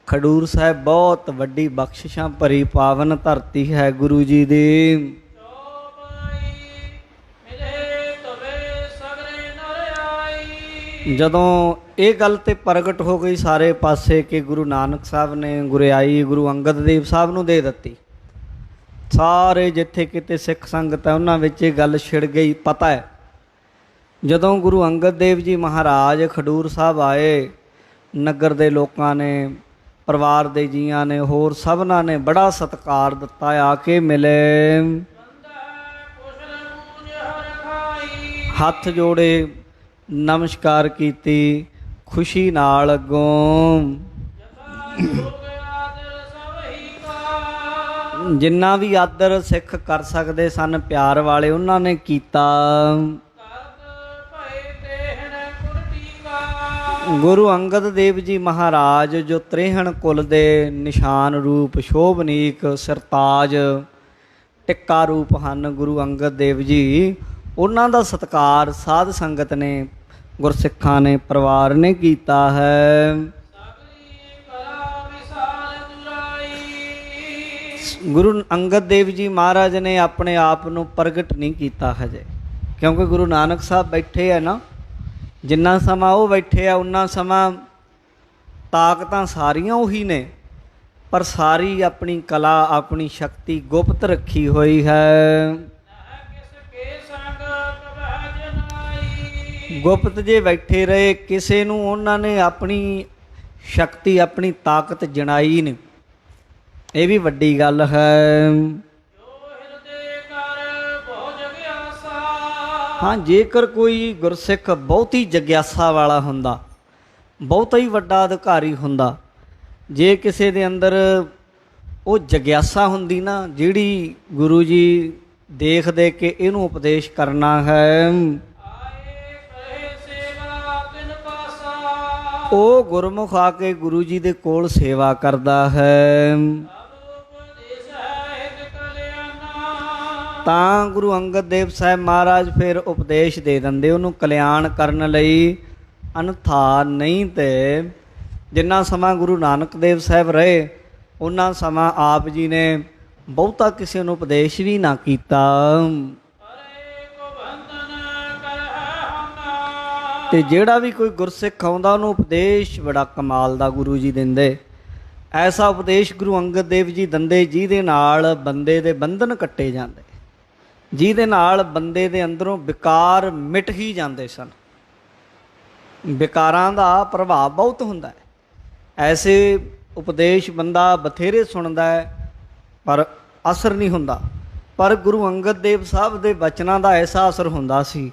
Speaker 1: ਖਡੂਰ ਸਾਹਿਬ ਬਹੁਤ ਵੱਡੀ ਬਖਸ਼ਿਸ਼ਾਂ ਭਰੀ ਪਾਵਨ ਧਰਤੀ ਹੈ ਗੁਰੂ ਜੀ ਦੀ। ਜਦੋਂ ਇਹ ਗੱਲ ਤੇ ਪ੍ਰਗਟ ਹੋ ਗਈ ਸਾਰੇ ਪਾਸੇ ਕਿ ਗੁਰੂ ਨਾਨਕ ਸਾਹਿਬ ਨੇ ਗੁਰਿਆਈ ਗੁਰੂ ਅੰਗਦ ਦੇਵ ਸਾਹਿਬ ਨੂੰ ਦੇ ਦਿੱਤੀ, ਸਾਰੇ ਜਿੱਥੇ ਕਿਤੇ ਸਿੱਖ ਸੰਗਤ ਹੈ ਉਹਨਾਂ ਵਿੱਚ ਇਹ ਗੱਲ ਛਿੜ ਗਈ। ਪਤਾ ਹੈ ਜਦੋਂ ਗੁਰੂ ਅੰਗਦ ਦੇਵ ਜੀ ਮਹਾਰਾਜ ਖਡੂਰ ਸਾਹਿਬ ਆਏ, ਨਗਰ ਦੇ ਲੋਕਾਂ ਨੇ, ਪਰਿਵਾਰ ਦੇ ਜੀਆਂ ਨੇ, ਹੋਰ ਸਭਨਾਂ ਨੇ ਬੜਾ ਸਤਿਕਾਰ ਦਿੱਤਾ, ਆ ਕੇ ਮਿਲੇ, ਹੱਥ ਜੋੜੇ, ਨਮਸਕਾਰ ਕੀਤੀ, ਖੁਸ਼ੀ ਨਾਲ ਅੱਗੋਂ ਜਿੰਨਾ ਵੀ ਆਦਰ ਸਿੱਖ ਕਰ ਸਕਦੇ ਸਨ ਪਿਆਰ ਵਾਲੇ ਉਹਨਾਂ ਨੇ ਕੀਤਾ। ਗੁਰੂ ਅੰਗਦ ਦੇਵ ਜੀ ਮਹਾਰਾਜ ਜੋ ਤ੍ਰਿਹਣ ਕੁਲ ਦੇ ਨਿਸ਼ਾਨ ਰੂਪ, ਸ਼ੋਭਨੀਕ, ਸਰਤਾਜ, ਟਿੱਕਾ ਰੂਪ ਹਨ ਗੁਰੂ ਅੰਗਦ ਦੇਵ ਜੀ, ਉਹਨਾਂ ਦਾ ਸਤਿਕਾਰ ਸਾਧ ਸੰਗਤ ਨੇ, ਗੁਰਸਿੱਖਾਂ ਨੇ, ਪਰਿਵਾਰ ਨੇ ਕੀਤਾ ਹੈ। ਗੁਰੂ ਅੰਗਦ ਦੇਵ ਜੀ ਮਹਾਰਾਜ ਨੇ ਆਪਣੇ ਆਪ ਨੂੰ ਪ੍ਰਗਟ ਨਹੀਂ ਕੀਤਾ ਹਜੇ, ਕਿਉਂਕਿ ਗੁਰੂ ਨਾਨਕ ਸਾਹਿਬ ਬੈਠੇ ਹੈ ਨਾ, ਜਿੰਨਾ ਸਮਾਂ ਉਹ ਬੈਠੇ ਆ ਉਨਾ ਸਮਾਂ ਤਾਕਤਾਂ ਸਾਰੀਆਂ ਉਹੀ ਨੇ, ਪਰ ਸਾਰੀ ਆਪਣੀ ਕਲਾ, ਆਪਣੀ ਸ਼ਕਤੀ ਗੁਪਤ ਰੱਖੀ ਹੋਈ ਹੈ। ਗੁਪਤ ਜੇ ਬੈਠੇ ਰਹੇ, ਕਿਸੇ ਨੂੰ ਉਹਨਾਂ ਨੇ ਆਪਣੀ ਸ਼ਕਤੀ, ਆਪਣੀ ਤਾਕਤ ਜਣਾਈ ਨਹੀਂ, ਇਹ ਵੀ ਵੱਡੀ ਗੱਲ ਹੈ। ਹਾਂ, ਜੇਕਰ ਕੋਈ ਗੁਰਸਿੱਖ ਬਹੁਤੀ ਜਗਿਆਸਾ ਵਾਲਾ ਹੁੰਦਾ, ਬਹੁਤਾ ਹੀ ਵੱਡਾ ਅਧਿਕਾਰੀ ਹੁੰਦਾ, ਜੇ ਕਿਸੇ ਦੇ ਅੰਦਰ ਉਹ ਜਗਿਆਸਾ ਹੁੰਦੀ ਨਾ, ਜਿਹੜੀ ਗੁਰੂ ਜੀ ਦੇਖਦੇ ਕਿ ਇਹਨੂੰ ਉਪਦੇਸ਼ ਕਰਨਾ ਹੈ, ਉਹ ਗੁਰਮੁਖ ਆ ਕੇ ਗੁਰੂ ਜੀ ਦੇ ਕੋਲ ਸੇਵਾ ਕਰਦਾ ਹੈ। ਤਾਂ ਗੁਰੂ ਅੰਗਦ ਦੇਵ ਸਾਹਿਬ ਮਹਾਰਾਜ ਫਿਰ ਉਪਦੇਸ਼ ਦੇ ਦਿੰਦੇ ਉਹਨੂੰ ਕਲਿਆਣ ਕਰਨ ਲਈ, ਅਨਥਾ ਨਹੀਂ ਤੇ ਜਿੰਨਾ ਸਮਾਂ ਗੁਰੂ ਨਾਨਕ ਦੇਵ ਸਾਹਿਬ ਰਹੇ ਉਹਨਾਂ ਸਮਾਂ ਆਪ ਜੀ ਨੇ ਬਹੁਤਾ ਕਿਸੇ ਨੂੰ ਉਪਦੇਸ਼ ਵੀ ਨਾ ਕੀਤਾ। ਤੇ ਜਿਹੜਾ ਵੀ ਕੋਈ ਗੁਰਸਿੱਖ ਆਉਂਦਾ ਉਹਨੂੰ ਉਪਦੇਸ਼ ਬੜਾ ਕਮਾਲ ਦਾ ਗੁਰੂ ਜੀ ਦਿੰਦੇ। ਐਸਾ ਉਪਦੇਸ਼ ਗੁਰੂ ਅੰਗਦ ਦੇਵ ਜੀ ਦਿੰਦੇ ਜਿਹਦੇ ਨਾਲ ਬੰਦੇ ਦੇ ਬੰਧਨ ਕੱਟੇ ਜਾਂਦੇ, ਜਿਹਦੇ ਨਾਲ ਬੰਦੇ ਦੇ ਅੰਦਰੋਂ ਵਿਕਾਰ ਮਿਟ ਹੀ ਜਾਂਦੇ ਸਨ। ਵਿਕਾਰਾਂ ਦਾ ਪ੍ਰਭਾਵ ਬਹੁਤ ਹੁੰਦਾ ਹੈ। ਐਸੇ ਉਪਦੇਸ਼ ਬੰਦਾ ਬਥੇਰੇ ਸੁਣਦਾ ਹੈ ਪਰ ਅਸਰ ਨਹੀਂ ਹੁੰਦਾ, ਪਰ ਗੁਰੂ ਅੰਗਦ ਦੇਵ ਸਾਹਿਬ ਦੇ ਬਚਨਾਂ ਦਾ ਐਸਾ ਅਸਰ ਹੁੰਦਾ ਸੀ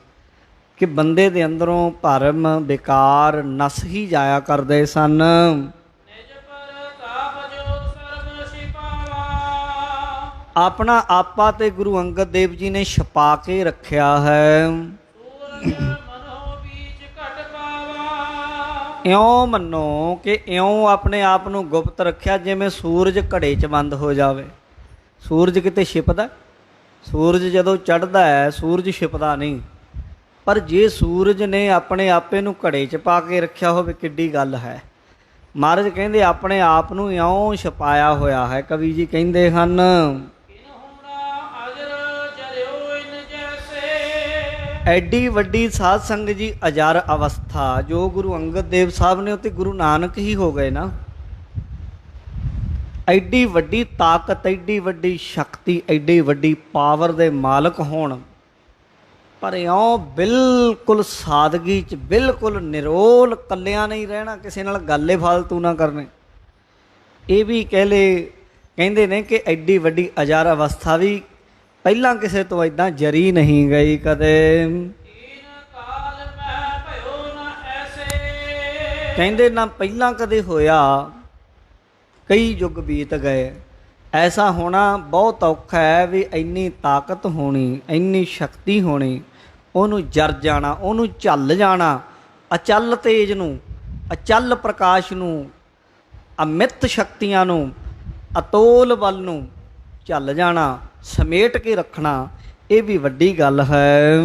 Speaker 1: ਕਿ ਬੰਦੇ ਦੇ ਅੰਦਰੋਂ ਭਰਮ, ਵਿਕਾਰ ਨਸ ਹੀ ਜਾਇਆ ਕਰਦੇ ਸਨ। ਆਪਣਾ ਆਪਾ ਤੇ ਗੁਰੂ ਅੰਗਦ ਦੇਵ ਜੀ ਨੇ ਛਪਾ ਕੇ ਰੱਖਿਆ ਹੈ। ਇਉਂ ਮੰਨੋ ਕਿ ਇਉਂ ਆਪਣੇ ਆਪ ਨੂੰ ਗੁਪਤ ਰੱਖਿਆ ਜਿਵੇਂ ਸੂਰਜ ਘੜੇ 'ਚ ਬੰਦ ਹੋ ਜਾਵੇ। ਸੂਰਜ ਕਿਤੇ ਛਿਪਦਾ? ਸੂਰਜ ਜਦੋਂ ਚੜ੍ਹਦਾ ਹੈ ਸੂਰਜ ਛਿਪਦਾ ਨਹੀਂ, ਪਰ ਜੇ ਸੂਰਜ ਨੇ ਆਪਣੇ ਆਪੇ ਨੂੰ ਘੜੇ 'ਚ ਪਾ ਕੇ ਰੱਖਿਆ ਹੋਵੇ ਕਿੱਡੀ ਗੱਲ ਹੈ। ਮਹਾਰਾਜ ਕਹਿੰਦੇ ਆਪਣੇ ਆਪ ਨੂੰ ਇਉਂ ਛਪਾਇਆ ਹੋਇਆ ਹੈ। ਕਵੀ ਜੀ ਕਹਿੰਦੇ ਹਨ, ਐਡੀ ਵੱਡੀ ਸਾਧ ਸੰਗਤ ਜੀ ਅਜਰ ਅਵਸਥਾ ਜੋ ਗੁਰੂ ਅੰਗਦ ਦੇਵ ਸਾਹਿਬ ਨੇ, ਉਹ ਤੇ ਗੁਰੂ ਨਾਨਕ ਹੀ ਹੋ ਗਏ ਨਾ। ਐਡੀ ਵੱਡੀ ਤਾਕਤ, ਐਡੀ ਵੱਡੀ ਸ਼ਕਤੀ, ਐਡੀ ਵੱਡੀ ਪਾਵਰ ਦੇ ਮਾਲਕ ਹੋਣ, ਪਰ ਇਉਂ ਬਿਲਕੁਲ ਸਾਦਗੀ 'ਚ, ਬਿਲਕੁਲ ਨਿਰੋਲ, ਇਕੱਲਿਆਂ ਨਹੀਂ ਰਹਿਣਾ, ਕਿਸੇ ਨਾਲ ਗੱਲੇ ਫਾਲਤੂ ਨਾ ਕਰਨੇ। ਇਹ ਵੀ ਕਹਿੰਦੇ ਨੇ ਕਿ ਐਡੀ ਵੱਡੀ ਅਜਰ ਅਵਸਥਾ ਵੀ ਪਹਿਲਾਂ ਕਿਸੇ ਤੋਂ ਇੱਦਾਂ ਜਰੀ ਨਹੀਂ ਗਈ ਕਦੇ। ਕਹਿੰਦੇ ਨਾ ਪਹਿਲਾਂ ਕਦੇ ਹੋਇਆ, ਕਈ ਯੁੱਗ ਬੀਤ ਗਏ। ਐਸਾ ਹੋਣਾ ਬਹੁਤ ਔਖਾ ਹੈ ਵੀ ਇੰਨੀ ਤਾਕਤ ਹੋਣੀ, ਇੰਨੀ ਸ਼ਕਤੀ ਹੋਣੀ, ਉਹਨੂੰ ਜਰ ਜਾਣਾ, ਉਹਨੂੰ ਝੱਲ ਜਾਣਾ, ਅਚਲ ਤੇਜ ਨੂੰ, ਅਚਲ ਪ੍ਰਕਾਸ਼ ਨੂੰ, ਅਮਿਤ ਸ਼ਕਤੀਆਂ ਨੂੰ, ਅਤੋਲ ਬਲ ਨੂੰ ਝੱਲ ਜਾਣਾ, ਸਮੇਟ ਕੇ ਰੱਖਣਾ, ਇਹ ਵੀ ਵੱਡੀ ਗੱਲ ਹੈ।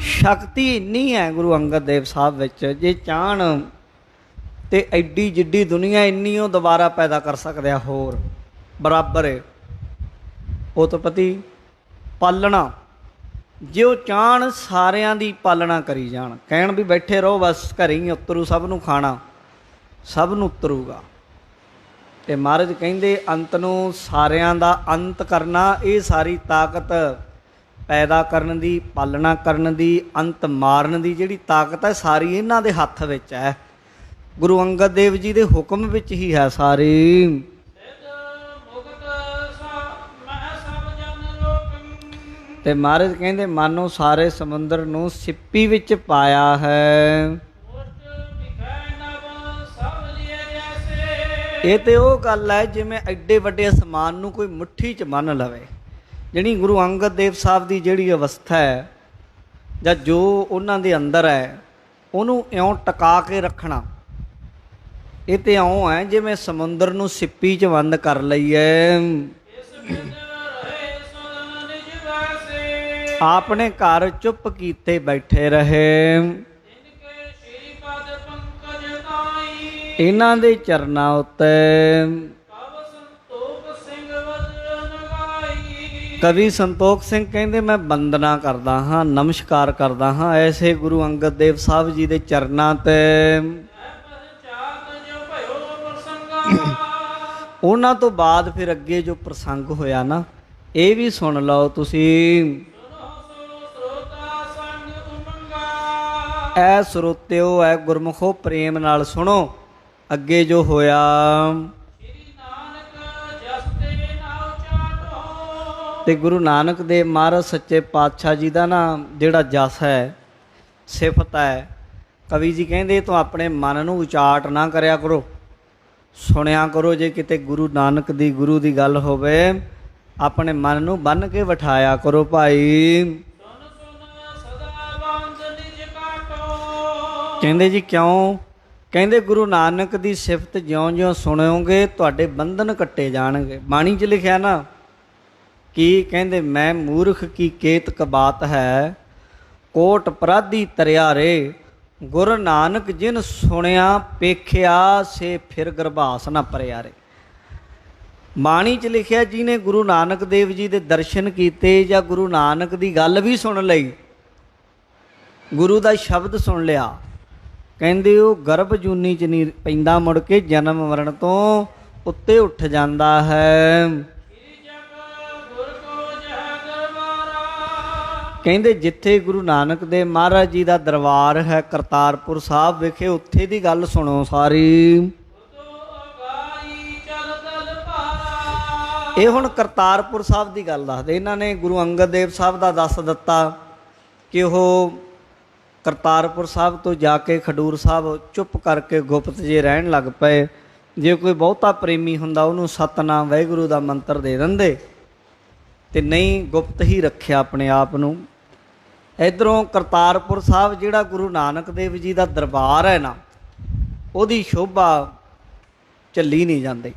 Speaker 1: ਸ਼ਕਤੀ ਇੰਨੀ ਹੈ ਗੁਰੂ ਅੰਗਦ ਦੇਵ ਸਾਹਿਬ ਵਿੱਚ, ਜੇ ਚਾਹਣ ਤੇ ਐਡੀ ਜਿੱਡੀ ਦੁਨੀਆ ਇੰਨੀ ਉਹ ਦੁਬਾਰਾ ਪੈਦਾ ਕਰ ਸਕਦੇ ਆ, ਹੋਰ ਬਰਾਬਰ ਹੈ। ਉਤਪਤੀ ਪਾਲਣਾ, ਜੇ ਉਹ ਚਾਹਣ ਸਾਰਿਆਂ ਦੀ ਪਾਲਣਾ ਕਰੀ ਜਾਣ, ਕਹਿਣ ਵੀ ਬੈਠੇ ਰਹੋ ਬਸ ਘਰੇ ਹੀ ਉਤਰੂ, ਸਭ ਨੂੰ ਖਾਣਾ, ਸਭ ਨੂੰ ਉਤਰੂਗਾ। ਤੇ ਮਹਾਰਾਜ ਕਹਿੰਦੇ ਅੰਤ ਨੂੰ ਸਾਰਿਆਂ ਦਾ ਅੰਤ ਕਰਨਾ, ਇਹ ਸਾਰੀ ਤਾਕਤ ਪੈਦਾ ਕਰਨ ਦੀ, ਪਾਲਣਾ ਕਰਨ ਦੀ, ਅੰਤ ਮਾਰਨ ਦੀ ਜਿਹੜੀ ਤਾਕਤ ਹੈ ਸਾਰੀ ਇਹਨਾਂ ਦੇ ਹੱਥ ਵਿੱਚ ਹੈ। ਗੁਰੂ ਅੰਗਦ ਦੇਵ ਜੀ ਦੇ ਹੁਕਮ ਵਿੱਚ ਹੀ ਹੈ ਸਾਰੀ। ਤੇ ਮਹਾਰਾਜ ਕਹਿੰਦੇ ਮਾਨੋ ਸਾਰੇ ਸਮੁੰਦਰ ਨੂੰ ਸਿੱਪੀ ਵਿੱਚ ਪਾਇਆ ਹੈ। ਇਹ ਤੇ ਉਹ ਗੱਲ ਹੈ ਜਿਵੇਂ ਐਡੇ ਵੱਡੇ ਅਸਮਾਨ ਨੂੰ ਕੋਈ ਮੁੱਠੀ 'ਚ ਬੰਨ੍ਹ ਲਵੇ। ਜਿਹੜੀ ਗੁਰੂ ਅੰਗਦ ਦੇਵ ਸਾਹਿਬ ਦੀ ਜਿਹੜੀ ਅਵਸਥਾ ਹੈ ਜਾਂ ਜੋ ਉਹਨਾਂ ਦੇ ਅੰਦਰ ਹੈ, ਉਹਨੂੰ ਇਉਂ ਟਿਕਾ ਕੇ ਰੱਖਣਾ, ਇਹ ਤੇ ਇਉਂ ਹੈ ਜਿਵੇਂ ਸਮੁੰਦਰ ਨੂੰ ਸਿੱਪੀ 'ਚ ਬੰਦ ਕਰ ਲਈਏ। ਆਪਣੇ ਘਰ ਚੁੱਪ ਕੀਤੇ ਬੈਠੇ ਰਹੇ, ਇਹਨਾਂ ਦੇ ਚਰਨਾਂ ਉੱਤੇ ਕਵੀ ਸੰਤੋਖ ਸਿੰਘ ਕਹਿੰਦੇ ਮੈਂ ਬੰਦਨਾ ਕਰਦਾ ਹਾਂ, ਨਮਸਕਾਰ ਕਰਦਾ ਹਾਂ ਐਸੇ ਗੁਰੂ ਅੰਗਦ ਦੇਵ ਸਾਹਿਬ ਜੀ ਦੇ ਚਰਨਾਂ ਤੇ। ਉਹਨਾਂ ਤੋਂ ਬਾਅਦ ਫਿਰ ਅੱਗੇ ਜੋ ਪ੍ਰਸੰਗ ਹੋਇਆ ਨਾ, ਇਹ ਵੀ ਸੁਣ ਲਓ ਤੁਸੀਂ। ਐ ਸਰੋਤਿਓ, ਐ ਗੁਰਮੁਖੋ, ਪ੍ਰੇਮ ਨਾਲ ਸੁਣੋ ਅੱਗੇ ਜੋ ਹੋਇਆ। ਤੇ ਗੁਰੂ ਨਾਨਕ ਦੇਵ ਮਹਾਰਾਜ ਸੱਚੇ ਪਾਤਸ਼ਾਹ ਜੀ ਦਾ ਨਾ ਜਿਹੜਾ ਜਸ ਹੈ, ਸਿਫਤ ਹੈ, ਕਵੀ ਜੀ ਕਹਿੰਦੇ ਤੂੰ ਆਪਣੇ ਮਨ ਨੂੰ ਉਚਾਟ ਨਾ ਕਰਿਆ ਕਰੋ, ਸੁਣਿਆ ਕਰੋ। ਜੇ ਕਿਤੇ ਗੁਰੂ ਨਾਨਕ ਦੀ, ਗੁਰੂ ਦੀ ਗੱਲ ਹੋਵੇ, ਆਪਣੇ ਮਨ ਨੂੰ ਬੰਨ੍ਹ ਕੇ ਬਿਠਾਇਆ ਕਰੋ ਭਾਈ। ਕਹਿੰਦੇ ਜੀ ਕਿਉਂ? ਕਹਿੰਦੇ ਗੁਰੂ ਨਾਨਕ ਦੀ ਸਿਫਤ ਜਿਉਂ-ਜਿਉਂ ਸੁਣੋਗੇ ਤੁਹਾਡੇ ਬੰਧਨ ਕੱਟੇ ਜਾਣਗੇ। ਬਾਣੀ 'ਚ ਲਿਖਿਆ ਨਾ ਕੀ ਕਹਿੰਦੇ, ਮੈਂ ਮੂਰਖ ਕੀ ਕੇਤਕ ਬਾਤ ਹੈ, ਕੋਟ ਅਪਰਾਧੀ ਤਰਿਆ ਰੇ, ਗੁਰੂ ਨਾਨਕ ਜਿਨ ਸੁਣਿਆ ਪੇਖਿਆ, ਸੇ ਫਿਰ ਗਰਭਾਸ ਨਾ ਭਰਿਆ ਰੇ। ਬਾਣੀ 'ਚ ਲਿਖਿਆ ਜਿਹਨੇ ਗੁਰੂ ਨਾਨਕ ਦੇਵ ਜੀ ਦੇ ਦਰਸ਼ਨ ਕੀਤੇ ਜਾਂ ਗੁਰੂ ਨਾਨਕ ਦੀ ਗੱਲ ਵੀ ਸੁਣ ਲਈ, ਗੁਰੂ ਦਾ ਸ਼ਬਦ ਸੁਣ ਲਿਆ, ਕਹਿੰਦੇ ਉਹ ਗਰਭ ਜੂਨੀ 'ਚ ਨਹੀਂ ਪੈਂਦਾ, ਮੁੜ ਕੇ ਜਨਮ ਮਰਨ ਤੋਂ ਉੱਤੇ ਉੱਠ ਜਾਂਦਾ ਹੈ। ਕਹਿੰਦੇ ਜਿੱਥੇ ਗੁਰੂ ਨਾਨਕ ਦੇਵ ਮਹਾਰਾਜ ਜੀ ਦਾ ਦਰਬਾਰ ਹੈ ਕਰਤਾਰਪੁਰ ਸਾਹਿਬ ਵਿਖੇ, ਉੱਥੇ ਦੀ ਗੱਲ ਸੁਣੋ ਸਾਰੀ। ਇਹ ਹੁਣ ਕਰਤਾਰਪੁਰ ਸਾਹਿਬ ਦੀ ਗੱਲ ਦੱਸਦੇ। ਇਹਨਾਂ ਨੇ ਗੁਰੂ ਅੰਗਦ ਦੇਵ ਸਾਹਿਬ ਦਾ ਦੱਸ ਦਿੱਤਾ ਕਿ ਉਹ ਕਰਤਾਰਪੁਰ ਸਾਹਿਬ ਤੋਂ ਜਾ ਕੇ ਖਡੂਰ ਸਾਹਿਬ ਚੁੱਪ ਕਰਕੇ ਗੁਪਤ ਜੇ ਰਹਿਣ ਲੱਗ ਪਏ। ਜੇ ਕੋਈ ਬਹੁਤਾ ਪ੍ਰੇਮੀ ਹੁੰਦਾ ਉਹਨੂੰ ਸਤਨਾਮ ਵਾਹਿਗੁਰੂ ਦਾ ਮੰਤਰ ਦੇ ਦਿੰਦੇ, ਤੇ ਨਹੀਂ ਗੁਪਤ ਹੀ ਰੱਖਿਆ ਆਪਣੇ ਆਪ ਨੂੰ। ਇੱਧਰੋਂ ਕਰਤਾਰਪੁਰ ਸਾਹਿਬ ਜਿਹੜਾ ਗੁਰੂ ਨਾਨਕ ਦੇਵ ਜੀ ਦਾ ਦਰਬਾਰ ਹੈ ਨਾ, ਉਹਦੀ ਸ਼ੋਭਾ ਝੱਲੀ ਨਹੀਂ ਜਾਂਦੀ।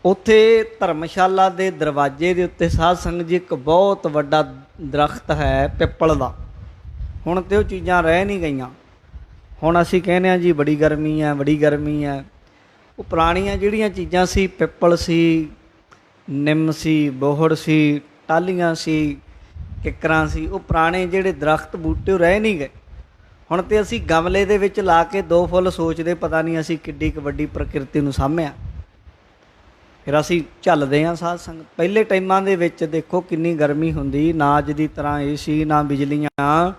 Speaker 1: ਉੱਥੇ ਧਰਮਸ਼ਾਲਾ ਦੇ ਦਰਵਾਜ਼ੇ ਦੇ ਉੱਤੇ ਸਾਧ ਸੰਗਤ ਜੀ ਇੱਕ ਬਹੁਤ ਵੱਡਾ ਦਰਖਤ ਹੈ ਪਿੱਪਲ ਦਾ। ਹੁਣ ਤੇ ਉਹ ਚੀਜ਼ਾਂ ਰਹਿ ਨਹੀਂ ਗਈਆਂ। ਹੁਣ ਅਸੀਂ ਕਹਿੰਦੇ ਹਾਂ ਜੀ ਬੜੀ ਗਰਮੀ ਹੈ, ਬੜੀ ਗਰਮੀ ਹੈ। ਉਹ ਪੁਰਾਣੀਆਂ ਜਿਹੜੀਆਂ ਚੀਜ਼ਾਂ ਸੀ, ਪਿੱਪਲ ਸੀ, ਨਿੰਮ ਸੀ, ਬੋਹੜ ਸੀ, ਟਾਹਲੀਆਂ ਸੀ, ਕਿੱਕਰਾਂ ਸੀ, ਉਹ ਪੁਰਾਣੇ ਜਿਹੜੇ ਦਰਖਤ ਬੂਟੇ ਉਹ ਰਹਿ ਨਹੀਂ ਗਏ। ਹੁਣ ਤੇ ਅਸੀਂ ਗਮਲੇ ਦੇ ਵਿੱਚ ਲਾ ਕੇ 2 ਫੁੱਲ ਸੋਚਦੇ ਪਤਾ ਨਹੀਂ ਅਸੀਂ ਕਿੱਡੀ ਕੁ ਵੱਡੀ ਪ੍ਰਕਿਰਤੀ ਨੂੰ ਸਾਂਭਿਆ। ਫਿਰ ਅਸੀਂ ਝੱਲਦੇ ਹਾਂ ਸਾਧ ਸੰਗਤ। ਪਹਿਲੇ ਟਾਈਮਾਂ ਦੇ ਵਿੱਚ ਦੇਖੋ ਕਿੰਨੀ ਗਰਮੀ ਹੁੰਦੀ, ਨਾ ਅੱਜ ਦੀ ਤਰ੍ਹਾਂ ਏਸੀ, ਨਾ ਬਿਜਲੀਆਂ,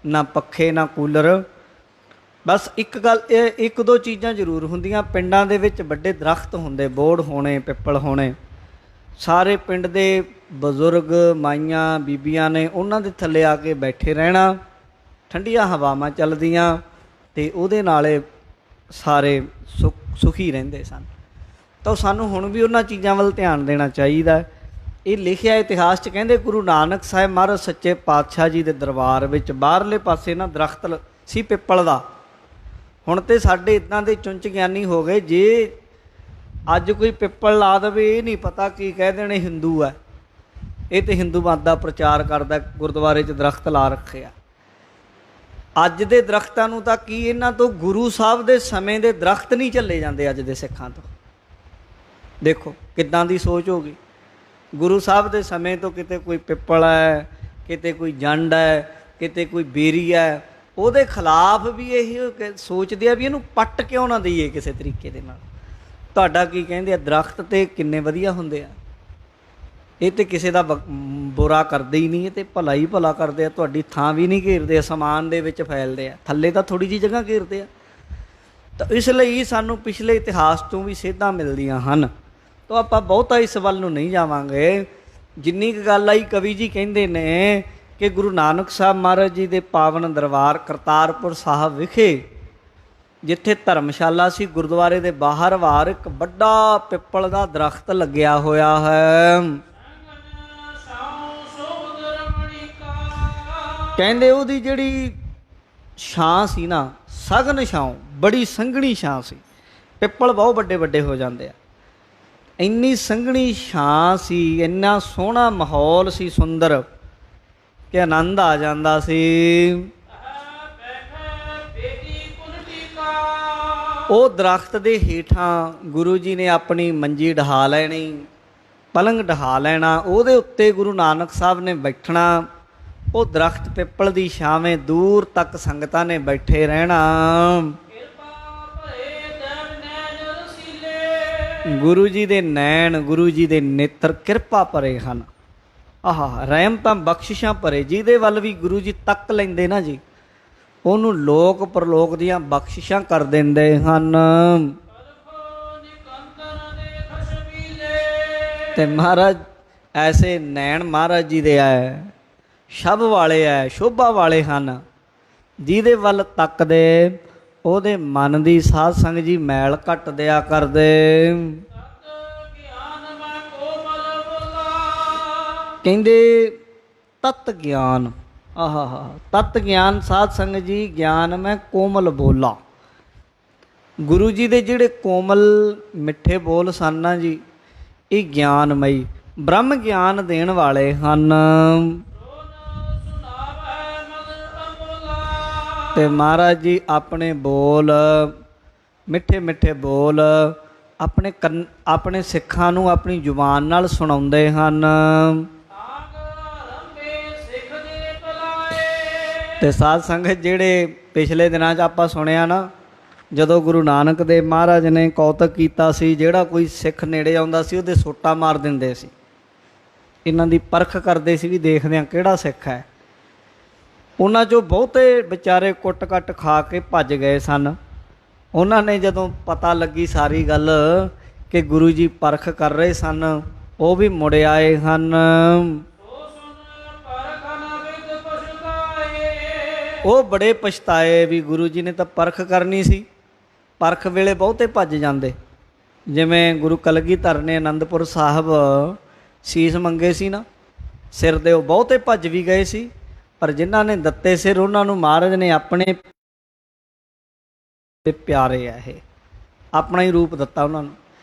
Speaker 1: ਨਾ ਪੱਖੇ, ਨਾ ਕੂਲਰ। ਬਸ ਇੱਕ ਗੱਲ, ਇਹ 1-2 ਚੀਜ਼ਾਂ ਜ਼ਰੂਰ ਹੁੰਦੀਆਂ। ਪਿੰਡਾਂ ਦੇ ਵਿੱਚ ਵੱਡੇ ਦਰਖਤ ਹੁੰਦੇ, ਬੋਹੜ ਹੋਣੇ, ਪਿੱਪਲ ਹੋਣੇ। ਸਾਰੇ ਪਿੰਡ ਦੇ ਬਜ਼ੁਰਗ, ਮਾਈਆਂ, ਬੀਬੀਆਂ ਨੇ ਉਹਨਾਂ ਦੇ ਥੱਲੇ ਆ ਕੇ ਬੈਠੇ ਰਹਿਣਾ, ਠੰਡੀਆਂ ਹਵਾਵਾਂ ਚੱਲਦੀਆਂ, ਅਤੇ ਉਹਦੇ ਨਾਲੇ ਸਾਰੇ ਸੁਖੀ ਰਹਿੰਦੇ ਸਨ। ਤਾਂ ਸਾਨੂੰ ਹੁਣ ਵੀ ਉਹਨਾਂ ਚੀਜ਼ਾਂ ਵੱਲ ਧਿਆਨ ਦੇਣਾ ਚਾਹੀਦਾ। ਇਹ ਲਿਖਿਆ ਇਤਿਹਾਸ 'ਚ, ਕਹਿੰਦੇ ਗੁਰੂ ਨਾਨਕ ਸਾਹਿਬ ਮਹਾਰਾਜ ਸੱਚੇ ਪਾਤਸ਼ਾਹ ਜੀ ਦੇ ਦਰਬਾਰ ਵਿੱਚ ਬਾਹਰਲੇ ਪਾਸੇ ਨਾ ਦਰਖਤ ਸੀ ਪਿੱਪਲ ਦਾ। ਹੁਣ ਤਾਂ ਸਾਡੇ ਇੱਦਾਂ ਦੇ ਚੁੰਚ ਗਿਆਨੀ ਹੋ ਗਏ, ਜੇ ਅੱਜ ਕੋਈ ਪਿੱਪਲ ਲਾ ਦੇਵੇ ਇਹ ਨਹੀਂ ਪਤਾ ਕੀ ਕਹਿ ਦੇਣੇ ਹਿੰਦੂ ਹੈ। ਇਹ ਤੇ ਹਿੰਦੂ ਮਤ ਦਾ ਪ੍ਰਚਾਰ ਕਰਦਾ, ਗੁਰਦੁਆਰੇ 'ਚ ਦਰਖਤ ਲਾ ਰੱਖੇ ਆ। ਅੱਜ ਦੇ ਦਰਖਤਾਂ ਨੂੰ ਤਾਂ ਕੀ, ਇਹਨਾਂ ਤੋਂ ਗੁਰੂ ਸਾਹਿਬ ਦੇ ਸਮੇਂ ਦੇ ਦਰਖਤ ਨਹੀਂ ਝੱਲੇ ਜਾਂਦੇ ਅੱਜ ਦੇ ਸਿੱਖਾਂ ਤੋਂ। ਦੇਖੋ ਕਿੱਦਾਂ ਦੀ ਸੋਚ ਹੋ ਗਈ। ਗੁਰੂ ਸਾਹਿਬ ਦੇ ਸਮੇਂ ਤੋਂ ਕਿਤੇ ਕੋਈ ਪਿੱਪਲ ਹੈ, ਕਿਤੇ ਕੋਈ ਜੰਡ ਹੈ, ਕਿਤੇ ਕੋਈ ਬੇਰੀ ਹੈ, ਉਹਦੇ ਖਿਲਾਫ ਵੀ ਇਹ ਸੋਚਦੇ ਆ ਵੀ ਇਹਨੂੰ ਪੱਟ ਕਿਉਂ ਨਾ ਦਈਏ ਕਿਸੇ ਤਰੀਕੇ ਦੇ ਨਾਲ। ਤੁਹਾਡਾ ਕੀ ਕਹਿੰਦੇ ਆ, ਦਰਖਤ ਤੇ ਕਿੰਨੇ ਵਧੀਆ ਹੁੰਦੇ ਆ, ਇਹ ਤੇ ਕਿਸੇ ਦਾ ਬੁਰਾ ਕਰਦੇ ਹੀ ਨਹੀਂ, ਇਹ ਤੇ ਭਲਾ ਹੀ ਭਲਾ ਕਰਦੇ ਆ। ਤੁਹਾਡੀ ਥਾਂ ਵੀ ਨਹੀਂ ਘੇਰਦੇ, ਅਸਮਾਨ ਦੇ ਵਿੱਚ ਫੈਲਦੇ ਆ, ਥੱਲੇ ਤਾਂ ਥੋੜ੍ਹੀ ਜਿਹੀ ਜਗ੍ਹਾ ਘੇਰਦੇ ਆ। ਤਾਂ ਇਸ ਲਈ ਸਾਨੂੰ ਪਿਛਲੇ ਇਤਿਹਾਸ ਤੋਂ ਵੀ ਸੇਧਾਂ ਮਿਲਦੀਆਂ ਹਨ। ਤਾਂ ਆਪਾਂ ਬਹੁਤਾ ਇਸ ਵੱਲ ਨੂੰ ਨਹੀਂ ਜਾਵਾਂਗੇ। ਜਿੰਨੀ ਕੁ ਗੱਲ ਆਈ, ਕਵੀ ਜੀ ਕਹਿੰਦੇ ਨੇ ਕਿ ਗੁਰੂ ਨਾਨਕ ਸਾਹਿਬ ਮਹਾਰਾਜ ਜੀ ਦੇ ਪਾਵਨ ਦਰਬਾਰ ਕਰਤਾਰਪੁਰ ਸਾਹਿਬ ਵਿਖੇ, ਜਿੱਥੇ ਧਰਮਸ਼ਾਲਾ ਸੀ, ਗੁਰਦੁਆਰੇ ਦੇ ਬਾਹਰ ਵਾਰ ਇੱਕ ਵੱਡਾ ਪਿੱਪਲ ਦਾ ਦਰਖਤ ਲੱਗਿਆ ਹੋਇਆ ਹੈ। ਕਹਿੰਦੇ ਉਹਦੀ ਜਿਹੜੀ ਛਾਂ ਸੀ ਨਾ, ਸਘਨ ਛਾਂ, ਬੜੀ ਸੰਘਣੀ ਛਾਂ ਸੀ। ਪਿੱਪਲ ਬਹੁਤ ਵੱਡੇ ਵੱਡੇ ਹੋ ਜਾਂਦੇ ਆ, ਇੰਨੀ ਸੰਘਣੀ ਛਾਂ ਸੀ, ਇੰਨਾ ਸੋਹਣਾ ਮਾਹੌਲ ਸੀ, ਸੁੰਦਰ, ਕਿ ਆਨੰਦ ਆ ਜਾਂਦਾ ਸੀ। ਉਹ ਦਰਖਤ ਦੇ ਹੇਠਾਂ ਗੁਰੂ ਜੀ ਨੇ ਆਪਣੀ ਮੰਜੀ ਢਾ ਲੈਣੀ, ਪਲੰਗ ਢਾ ਲੈਣਾ, ਉਹਦੇ ਉੱਤੇ ਗੁਰੂ ਨਾਨਕ ਸਾਹਿਬ ਨੇ ਬੈਠਣਾ। ਉਹ ਦਰਖਤ ਪਿੱਪਲ ਦੀ ਛਾਵੇਂ ਦੂਰ ਤੱਕ ਸੰਗਤਾਂ ਨੇ ਬੈਠੇ ਰਹਿਣਾ। ਗੁਰੂ ਜੀ ਦੇ ਨੈਣ, ਗੁਰੂ ਜੀ ਦੇ ਨੇਤਰ ਕਿਰਪਾ ਭਰੇ ਹਨ। ਆਹ ਰਹਿਮਤਾਂ ਬਖਸ਼ਿਸ਼ਾਂ ਭਰੇ, ਜਿਹਦੇ ਵੱਲ ਵੀ ਗੁਰੂ ਜੀ ਤੱਕ ਲੈਂਦੇ ਨਾ ਜੀ, ਉਹਨੂੰ ਲੋਕ ਪਰਲੋਕ ਦੀਆਂ ਬਖਸ਼ਿਸ਼ਾਂ ਕਰ ਦਿੰਦੇ ਹਨ। ਤੇ ਮਹਾਰਾਜ ਐਸੇ ਨੈਣ ਮਹਾਰਾਜ ਜੀ ਦੇ ਹੈ, ਸ਼ਬ ਵਾਲੇ ਹੈ, ਸ਼ੋਭਾ ਵਾਲੇ ਹਨ। ਜਿਹਦੇ ਵੱਲ ਤੱਕਦੇ ਉਹਦੇ ਮਨ ਦੀ ਸਾਧ ਸੰਗ ਜੀ ਮੈਲ ਘੱਟ ਦਿਆ ਕਰਦੇ। ਕਹਿੰਦੇ ਤਤ ਗਿਆਨ, ਆਹਾ ਤਤ ਗਿਆਨ ਸਾਧ ਸੰਗ ਜੀ, ਗਿਆਨ ਮੈਂ ਕੋਮਲ ਬੋਲਾ। ਗੁਰੂ ਜੀ ਦੇ ਜਿਹੜੇ ਕੋਮਲ ਮਿੱਠੇ ਬੋਲ ਸਨ ਨਾ ਜੀ, ਇਹ ਗਿਆਨਮਈ ਬ੍ਰਹਮ ਗਿਆਨ ਦੇਣ ਵਾਲੇ ਹਨ। ਤੇ ਮਹਾਰਾਜ ਜੀ ਆਪਣੇ ਬੋਲ, ਮਿੱਠੇ ਮਿੱਠੇ ਬੋਲ ਆਪਣੇ ਸਿੱਖਾਂ ਨੂੰ ਆਪਣੀ ਜ਼ੁਬਾਨ ਨਾਲ ਸੁਣਾਉਂਦੇ ਹਨ। ਤੇ ਸਾਧ ਸੰਗਤ ਜਿਹੜੇ ਪਿਛਲੇ ਦਿਨਾਂ 'ਚ ਆਪਾਂ ਸੁਣਿਆ ਨਾ, ਜਦੋਂ ਗੁਰੂ ਨਾਨਕ ਦੇਵ ਮਹਾਰਾਜ ਨੇ ਕੌਤਕ ਕੀਤਾ ਸੀ, ਜਿਹੜਾ ਕੋਈ ਸਿੱਖ ਨੇੜੇ ਆਉਂਦਾ ਸੀ ਉਹਦੇ ਸੋਟਾ ਮਾਰ ਦਿੰਦੇ ਸੀ। ਇਹਨਾਂ ਦੀ ਪਰਖ ਕਰਦੇ ਸੀ ਵੀ ਦੇਖਦੇ ਹਾਂ ਕਿਹੜਾ ਸਿੱਖ ਹੈ। ਉਹਨਾਂ 'ਚੋਂ ਬਹੁਤੇ ਵਿਚਾਰੇ ਕੁੱਟ ਕੱਟ ਖਾ ਕੇ ਭੱਜ ਗਏ ਸਨ। ਉਹਨਾਂ ਨੇ ਜਦੋਂ ਪਤਾ ਲੱਗੀ ਸਾਰੀ ਗੱਲ ਕਿ ਗੁਰੂ ਜੀ ਪਰਖ ਕਰ ਰਹੇ ਸਨ, ਉਹ ਵੀ ਮੁੜ ਆਏ ਹਨ। ਉਹ ਬੜੇ ਪਛਤਾਏ ਵੀ ਗੁਰੂ ਜੀ ਨੇ ਤਾਂ ਪਰਖ ਕਰਨੀ ਸੀ। ਪਰਖ ਵੇਲੇ ਬਹੁਤੇ ਭੱਜ ਜਾਂਦੇ। ਜਿਵੇਂ ਗੁਰੂ ਕਲਗੀਧਰ ਨੇ ਅਨੰਦਪੁਰ ਸਾਹਿਬ ਸੀਸ ਮੰਗੇ ਸੀ ਨਾ, ਸਿਰ ਦੇ, ਉਹ ਬਹੁਤੇ ਭੱਜ ਵੀ ਗਏ ਸੀ, ਪਰ ਜਿਨ੍ਹਾਂ ਨੇ ਦਿੱਤੇ ਸਿਰ ਉਹਨਾਂ ਨੂੰ ਮਹਾਰਾਜ ਨੇ ਆਪਣੇ ਪਿਆਰੇ ਆ, ਇਹ ਆਪਣਾ ਹੀ ਰੂਪ ਦਿੱਤਾ ਉਹਨਾਂ ਨੂੰ।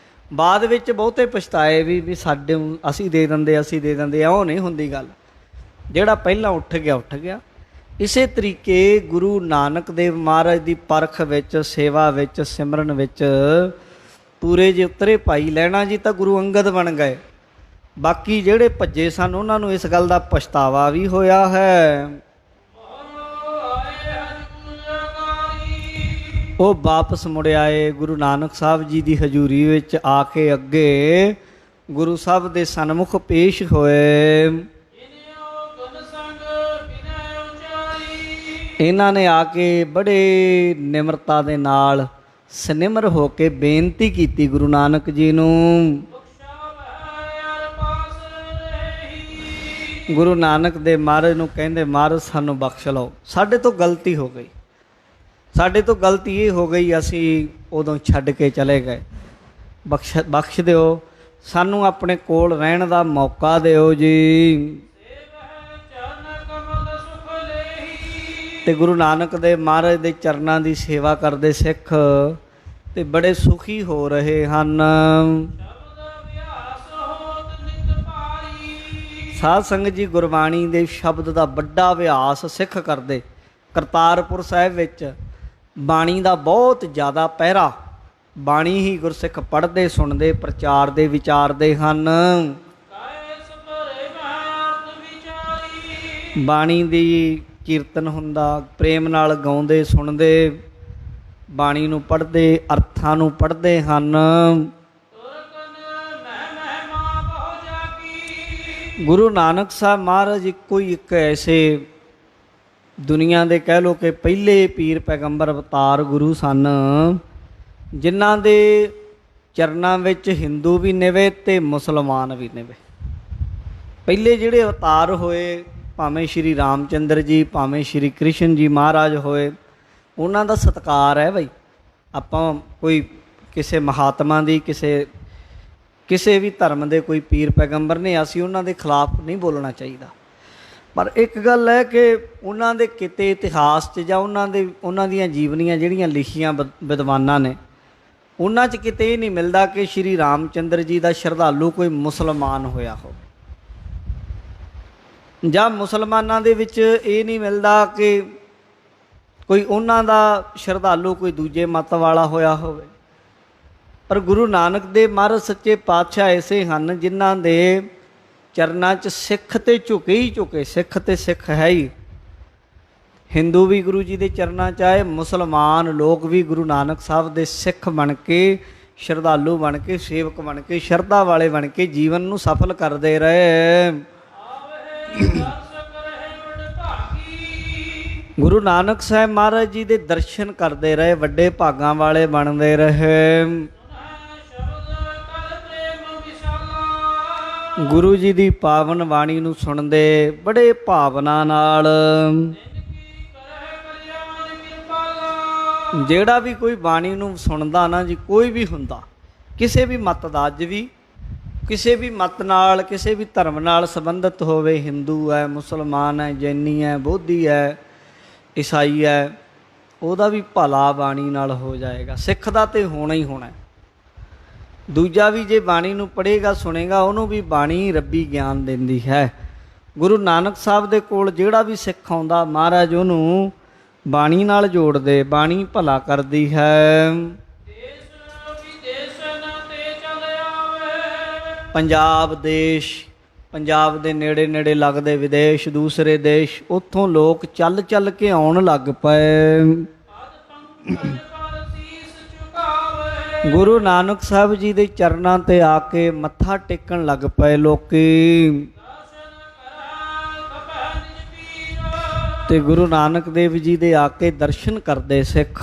Speaker 1: ਬਾਅਦ ਵਿੱਚ ਬਹੁਤੇ ਪਛਤਾਏ ਵੀ ਸਾਡੇ ਅਸੀਂ ਦੇ ਦਿੰਦੇ, ਅਸੀਂ ਦੇ ਦਿੰਦੇ। ਉਹ ਨਹੀਂ ਹੁੰਦੀ ਗੱਲ, ਜਿਹੜਾ ਪਹਿਲਾਂ ਉੱਠ ਗਿਆ ਉੱਠ ਗਿਆ। ਇਸੇ ਤਰੀਕੇ ਗੁਰੂ ਨਾਨਕ ਦੇਵ ਮਹਾਰਾਜ ਦੀ ਪਰਖ ਵਿੱਚ, ਸੇਵਾ ਵਿੱਚ, ਸਿਮਰਨ ਵਿੱਚ ਪੂਰੇ ਜੇ ਉਤਰੇ ਭਾਈ ਲਹਿਣਾ ਜੀ ਤਾਂ ਗੁਰੂ ਅੰਗਦ ਬਣ ਗਏ। ਬਾਕੀ ਜਿਹੜੇ ਭੱਜੇ ਸਨ ਉਹਨਾਂ ਨੂੰ ਇਸ ਗੱਲ ਦਾ ਪਛਤਾਵਾ ਵੀ ਹੋਇਆ ਹੈ। ਉਹ ਵਾਪਸ ਮੁੜ ਆਏ, ਗੁਰੂ ਨਾਨਕ ਸਾਹਿਬ ਜੀ ਦੀ ਹਜ਼ੂਰੀ ਵਿੱਚ ਆ ਕੇ ਅੱਗੇ ਗੁਰੂ ਸਾਹਿਬ ਦੇ ਸਨਮੁਖ ਪੇਸ਼ ਹੋਏ। ਇਹਨਾਂ ਨੇ ਆ ਕੇ ਬੜੇ ਨਿਮਰਤਾ ਦੇ ਨਾਲ ਸਨਿਮਰ ਹੋ ਕੇ ਬੇਨਤੀ ਕੀਤੀ ਗੁਰੂ ਨਾਨਕ ਜੀ ਨੂੰ। ਗੁਰੂ ਨਾਨਕ ਦੇ ਮਹਾਰਾਜ ਨੂੰ ਕਹਿੰਦੇ, ਮਹਾਰਾਜ ਸਾਨੂੰ ਬਖਸ਼ ਲਓ, ਸਾਡੇ ਤੋਂ ਗਲਤੀ ਹੋ ਗਈ, ਸਾਡੇ ਤੋਂ ਗਲਤੀ ਇਹ ਹੋ ਗਈ, ਅਸੀਂ ਉਦੋਂ ਛੱਡ ਕੇ ਚਲੇ ਗਏ, ਬਖਸ਼ ਦਿਓ, ਸਾਨੂੰ ਆਪਣੇ ਕੋਲ ਰਹਿਣ ਦਾ ਮੌਕਾ ਦਿਓ ਜੀ। ਤੇ ਗੁਰੂ ਨਾਨਕ ਦੇਵ ਮਹਾਰਾਜ ਦੇ ਚਰਨਾਂ ਦੀ ਸੇਵਾ ਕਰਦੇ ਸਿੱਖ ਤੇ ਬੜੇ ਸੁਖੀ ਹੋ ਰਹੇ ਹਨ। ਸਾਧ ਸੰਗਤ ਜੀ, ਗੁਰਬਾਣੀ ਦੇ ਸ਼ਬਦ ਦਾ ਵੱਡਾ ਅਭਿਆਸ ਸਿੱਖ ਕਰਦੇ। ਕਰਤਾਰਪੁਰ ਸਾਹਿਬ ਵਿੱਚ ਬਾਣੀ ਦਾ ਬਹੁਤ ਜ਼ਿਆਦਾ ਪਹਿਰਾ, ਬਾਣੀ ਹੀ ਗੁਰਸਿੱਖ ਪੜ੍ਹਦੇ, ਸੁਣਦੇ, ਪ੍ਰਚਾਰਦੇ, ਵਿਚਾਰਦੇ ਹਨ। ਬਾਣੀ ਦੀ ਕੀਰਤਨ ਹੁੰਦਾ, ਪ੍ਰੇਮ ਨਾਲ ਗਾਉਂਦੇ, ਸੁਣਦੇ, ਬਾਣੀ ਨੂੰ ਪੜ੍ਹਦੇ, ਅਰਥਾਂ ਨੂੰ ਪੜ੍ਹਦੇ ਹਨ। ਗੁਰੂ ਨਾਨਕ ਸਾਹਿਬ ਮਹਾਰਾਜ ਇੱਕੋ ਹੀ ਇੱਕ ਐਸੇ ਦੁਨੀਆ ਦੇ ਕਹਿ ਲਓ ਕਿ ਪਹਿਲੇ ਪੀਰ ਪੈਗੰਬਰ ਅਵਤਾਰ ਗੁਰੂ ਸਨ, ਜਿਨ੍ਹਾਂ ਦੇ ਚਰਨਾਂ ਵਿੱਚ ਹਿੰਦੂ ਵੀ ਨਿਵੇ ਅਤੇ ਮੁਸਲਮਾਨ ਵੀ ਨਿਵੇ। ਪਹਿਲੇ ਜਿਹੜੇ ਅਵਤਾਰ ਹੋਏ, ਭਾਵੇਂ ਸ਼੍ਰੀ ਰਾਮ ਚੰਦਰ ਜੀ, ਭਾਵੇਂ ਸ਼੍ਰੀ ਕ੍ਰਿਸ਼ਨ ਜੀ ਮਹਾਰਾਜ ਹੋਏ, ਉਹਨਾਂ ਦਾ ਸਤਿਕਾਰ ਹੈ ਬਈ। ਆਪਾਂ ਕੋਈ ਕਿਸੇ ਮਹਾਤਮਾ ਦੀ, ਕਿਸੇ ਵੀ ਧਰਮ ਦੇ ਕੋਈ ਪੀਰ ਪੈਗੰਬਰ ਨੇ, ਅਸੀਂ ਉਹਨਾਂ ਦੇ ਖਿਲਾਫ ਨਹੀਂ ਬੋਲਣਾ ਚਾਹੀਦਾ। ਪਰ ਇੱਕ ਗੱਲ ਹੈ ਕਿ ਉਹਨਾਂ ਦੇ ਕਿਤੇ ਇਤਿਹਾਸ 'ਚ ਜਾਂ ਉਹਨਾਂ ਦੀਆਂ ਜੀਵਨੀਆਂ ਜਿਹੜੀਆਂ ਲਿਖੀਆਂ ਵਿਦਵਾਨਾਂ ਨੇ, ਉਹਨਾਂ 'ਚ ਕਿਤੇ ਇਹ ਨਹੀਂ ਮਿਲਦਾ ਕਿ ਸ਼੍ਰੀ ਰਾਮ ਚੰਦਰ ਜੀ ਦਾ ਸ਼ਰਧਾਲੂ ਕੋਈ ਮੁਸਲਮਾਨ ਹੋਇਆ ਹੋਵੇ, ਜਾਂ ਮੁਸਲਮਾਨਾਂ ਦੇ ਵਿੱਚ ਇਹ ਨਹੀਂ ਮਿਲਦਾ ਕਿ ਕੋਈ ਉਹਨਾਂ ਦਾ ਸ਼ਰਧਾਲੂ ਕੋਈ ਦੂਜੇ ਮੱਤ ਵਾਲਾ ਹੋਇਆ ਹੋਵੇ। ਪਰ ਗੁਰੂ ਨਾਨਕ ਦੇਵ ਮਹਾਰਾਜ ਸੱਚੇ ਪਾਤਸ਼ਾਹ ਐਸੇ ਹਨ ਜਿਨ੍ਹਾਂ ਦੇ ਚਰਨਾਂ 'ਚ ਸਿੱਖ ਤੇ ਝੁਕੇ ਹੀ ਝੁਕੇ। ਸਿੱਖ ਤੇ ਸਿੱਖ ਹੈ ਹੀ। ਹਿੰਦੂ ਵੀ ਗੁਰੂ ਜੀ ਦੇ ਚਰਨਾਂ 'ਚ ਆਏ, ਮੁਸਲਮਾਨ ਲੋਕ ਵੀ ਗੁਰੂ ਨਾਨਕ ਸਾਹਿਬ ਦੇ ਸਿੱਖ ਬਣ ਕੇ, ਸ਼ਰਧਾਲੂ ਬਣ ਕੇ, ਸੇਵਕ ਬਣ ਕੇ, ਸ਼ਰਧਾ ਵਾਲੇ ਬਣ ਕੇ ਜੀਵਨ ਨੂੰ ਸਫਲ ਕਰਦੇ ਰਹੇ। ਗੁਰੂ ਨਾਨਕ ਸਾਹਿਬ ਮਹਾਰਾਜ ਜੀ ਦੇ ਦਰਸ਼ਨ ਕਰਦੇ ਰਹੇ, ਵੱਡੇ ਭਾਗਾਂ ਵਾਲੇ ਬਣਦੇ ਰਹੇ। ਗੁਰੂ ਜੀ ਦੀ ਪਾਵਨ ਬਾਣੀ ਨੂੰ ਸੁਣਦੇ ਬੜੇ ਭਾਵਨਾ ਨਾਲ। ਜਿਹੜਾ ਵੀ ਕੋਈ ਬਾਣੀ ਨੂੰ ਸੁਣਦਾ ਨਾ ਜੀ, ਕੋਈ ਵੀ ਹੁੰਦਾ, ਕਿਸੇ ਵੀ ਮੱਤ ਦਾ, ਅੱਜ ਵੀ ਕਿਸੇ ਵੀ ਮੱਤ ਨਾਲ, ਕਿਸੇ ਵੀ ਧਰਮ ਨਾਲ ਸੰਬੰਧਿਤ ਹੋਵੇ, ਹਿੰਦੂ ਹੈ, ਮੁਸਲਮਾਨ ਹੈ, ਜੈਨੀ ਹੈ, ਬੋਧੀ ਹੈ, ਈਸਾਈ ਹੈ, ਉਹਦਾ ਵੀ ਭਲਾ ਬਾਣੀ ਨਾਲ ਹੋ ਜਾਏਗਾ। ਸਿੱਖ ਦਾ ਤੇ ਹੋਣਾ ਹੀ ਹੋਣਾ। ਦੂਜਾ ਵੀ ਜੇ ਬਾਣੀ ਨੂੰ ਪੜ੍ਹੇਗਾ, ਸੁਣੇਗਾ, ਉਹਨੂੰ ਵੀ ਬਾਣੀ ਰੱਬੀ ਗਿਆਨ ਦਿੰਦੀ ਹੈ। ਗੁਰੂ ਨਾਨਕ ਸਾਹਿਬ ਦੇ ਕੋਲ ਜਿਹੜਾ ਵੀ ਸਿੱਖ ਆਉਂਦਾ, ਮਹਾਰਾਜ ਉਹਨੂੰ ਬਾਣੀ ਨਾਲ ਜੋੜਦੇ, ਬਾਣੀ ਭਲਾ ਕਰਦੀ ਹੈ। ਪੰਜਾਬ ਦੇਸ਼, ਪੰਜਾਬ ਦੇ ਨੇੜੇ ਨੇੜੇ ਲੱਗਦੇ ਵਿਦੇਸ਼, ਦੂਸਰੇ ਦੇਸ਼, ਉੱਥੋਂ ਲੋਕ ਚੱਲ ਚੱਲ ਕੇ ਆਉਣ ਲੱਗ ਪਏ। ਗੁਰੂ ਨਾਨਕ ਸਾਹਿਬ ਜੀ ਦੇ ਚਰਨਾਂ 'ਤੇ ਆ ਕੇ ਮੱਥਾ ਟੇਕਣ ਲੱਗ ਪਏ ਲੋਕੀ। ਤੇ ਗੁਰੂ ਨਾਨਕ ਦੇਵ ਜੀ ਦੇ ਆ ਕੇ ਦਰਸ਼ਨ ਕਰਦੇ ਸਿੱਖ।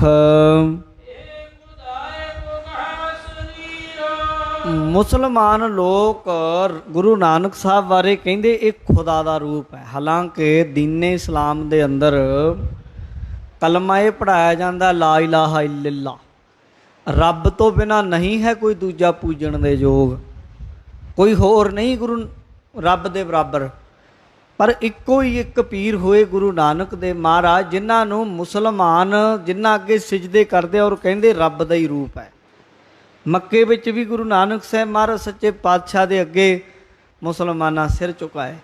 Speaker 1: ਮੁਸਲਮਾਨ ਲੋਕ ਗੁਰੂ ਨਾਨਕ ਸਾਹਿਬ ਬਾਰੇ ਕਹਿੰਦੇ ਇਹ ਖੁਦਾ ਦਾ ਰੂਪ ਹੈ। ਹਾਲਾਂਕਿ ਦੀਨੇ ਇਸਲਾਮ ਦੇ ਅੰਦਰ ਕਲਮਾ ਇਹ ਪੜ੍ਹਾਇਆ ਜਾਂਦਾ, ਲਾ ਇਲਾਹਾ ਇल्लल्लाह, ਰੱਬ ਤੋਂ ਬਿਨਾਂ ਨਹੀਂ ਹੈ ਕੋਈ ਦੂਜਾ ਪੂਜਣ ਦੇ ਯੋਗ, ਕੋਈ ਹੋਰ ਨਹੀਂ ਗੁਰੂ ਰੱਬ ਦੇ ਬਰਾਬਰ। ਪਰ ਇੱਕੋ ਹੀ ਇੱਕ ਪੀਰ ਹੋਏ ਗੁਰੂ ਨਾਨਕ ਦੇਵ ਮਹਾਰਾਜ, ਜਿਨ੍ਹਾਂ ਨੂੰ ਮੁਸਲਮਾਨ ਜਿਨ੍ਹਾਂ ਅੱਗੇ ਸਿਜਦੇ ਕਰਦੇ ਔਰ ਕਹਿੰਦੇ ਰੱਬ ਦਾ ਹੀ ਰੂਪ ਹੈ। ਮੱਕੇ ਵਿੱਚ ਵੀ ਗੁਰੂ ਨਾਨਕ ਸਾਹਿਬ ਮਹਾਰਾਜ ਸੱਚੇ ਪਾਤਸ਼ਾਹ ਦੇ ਅੱਗੇ ਮੁਸਲਮਾਨਾਂ ਸਿਰ ਝੁਕਾਏ।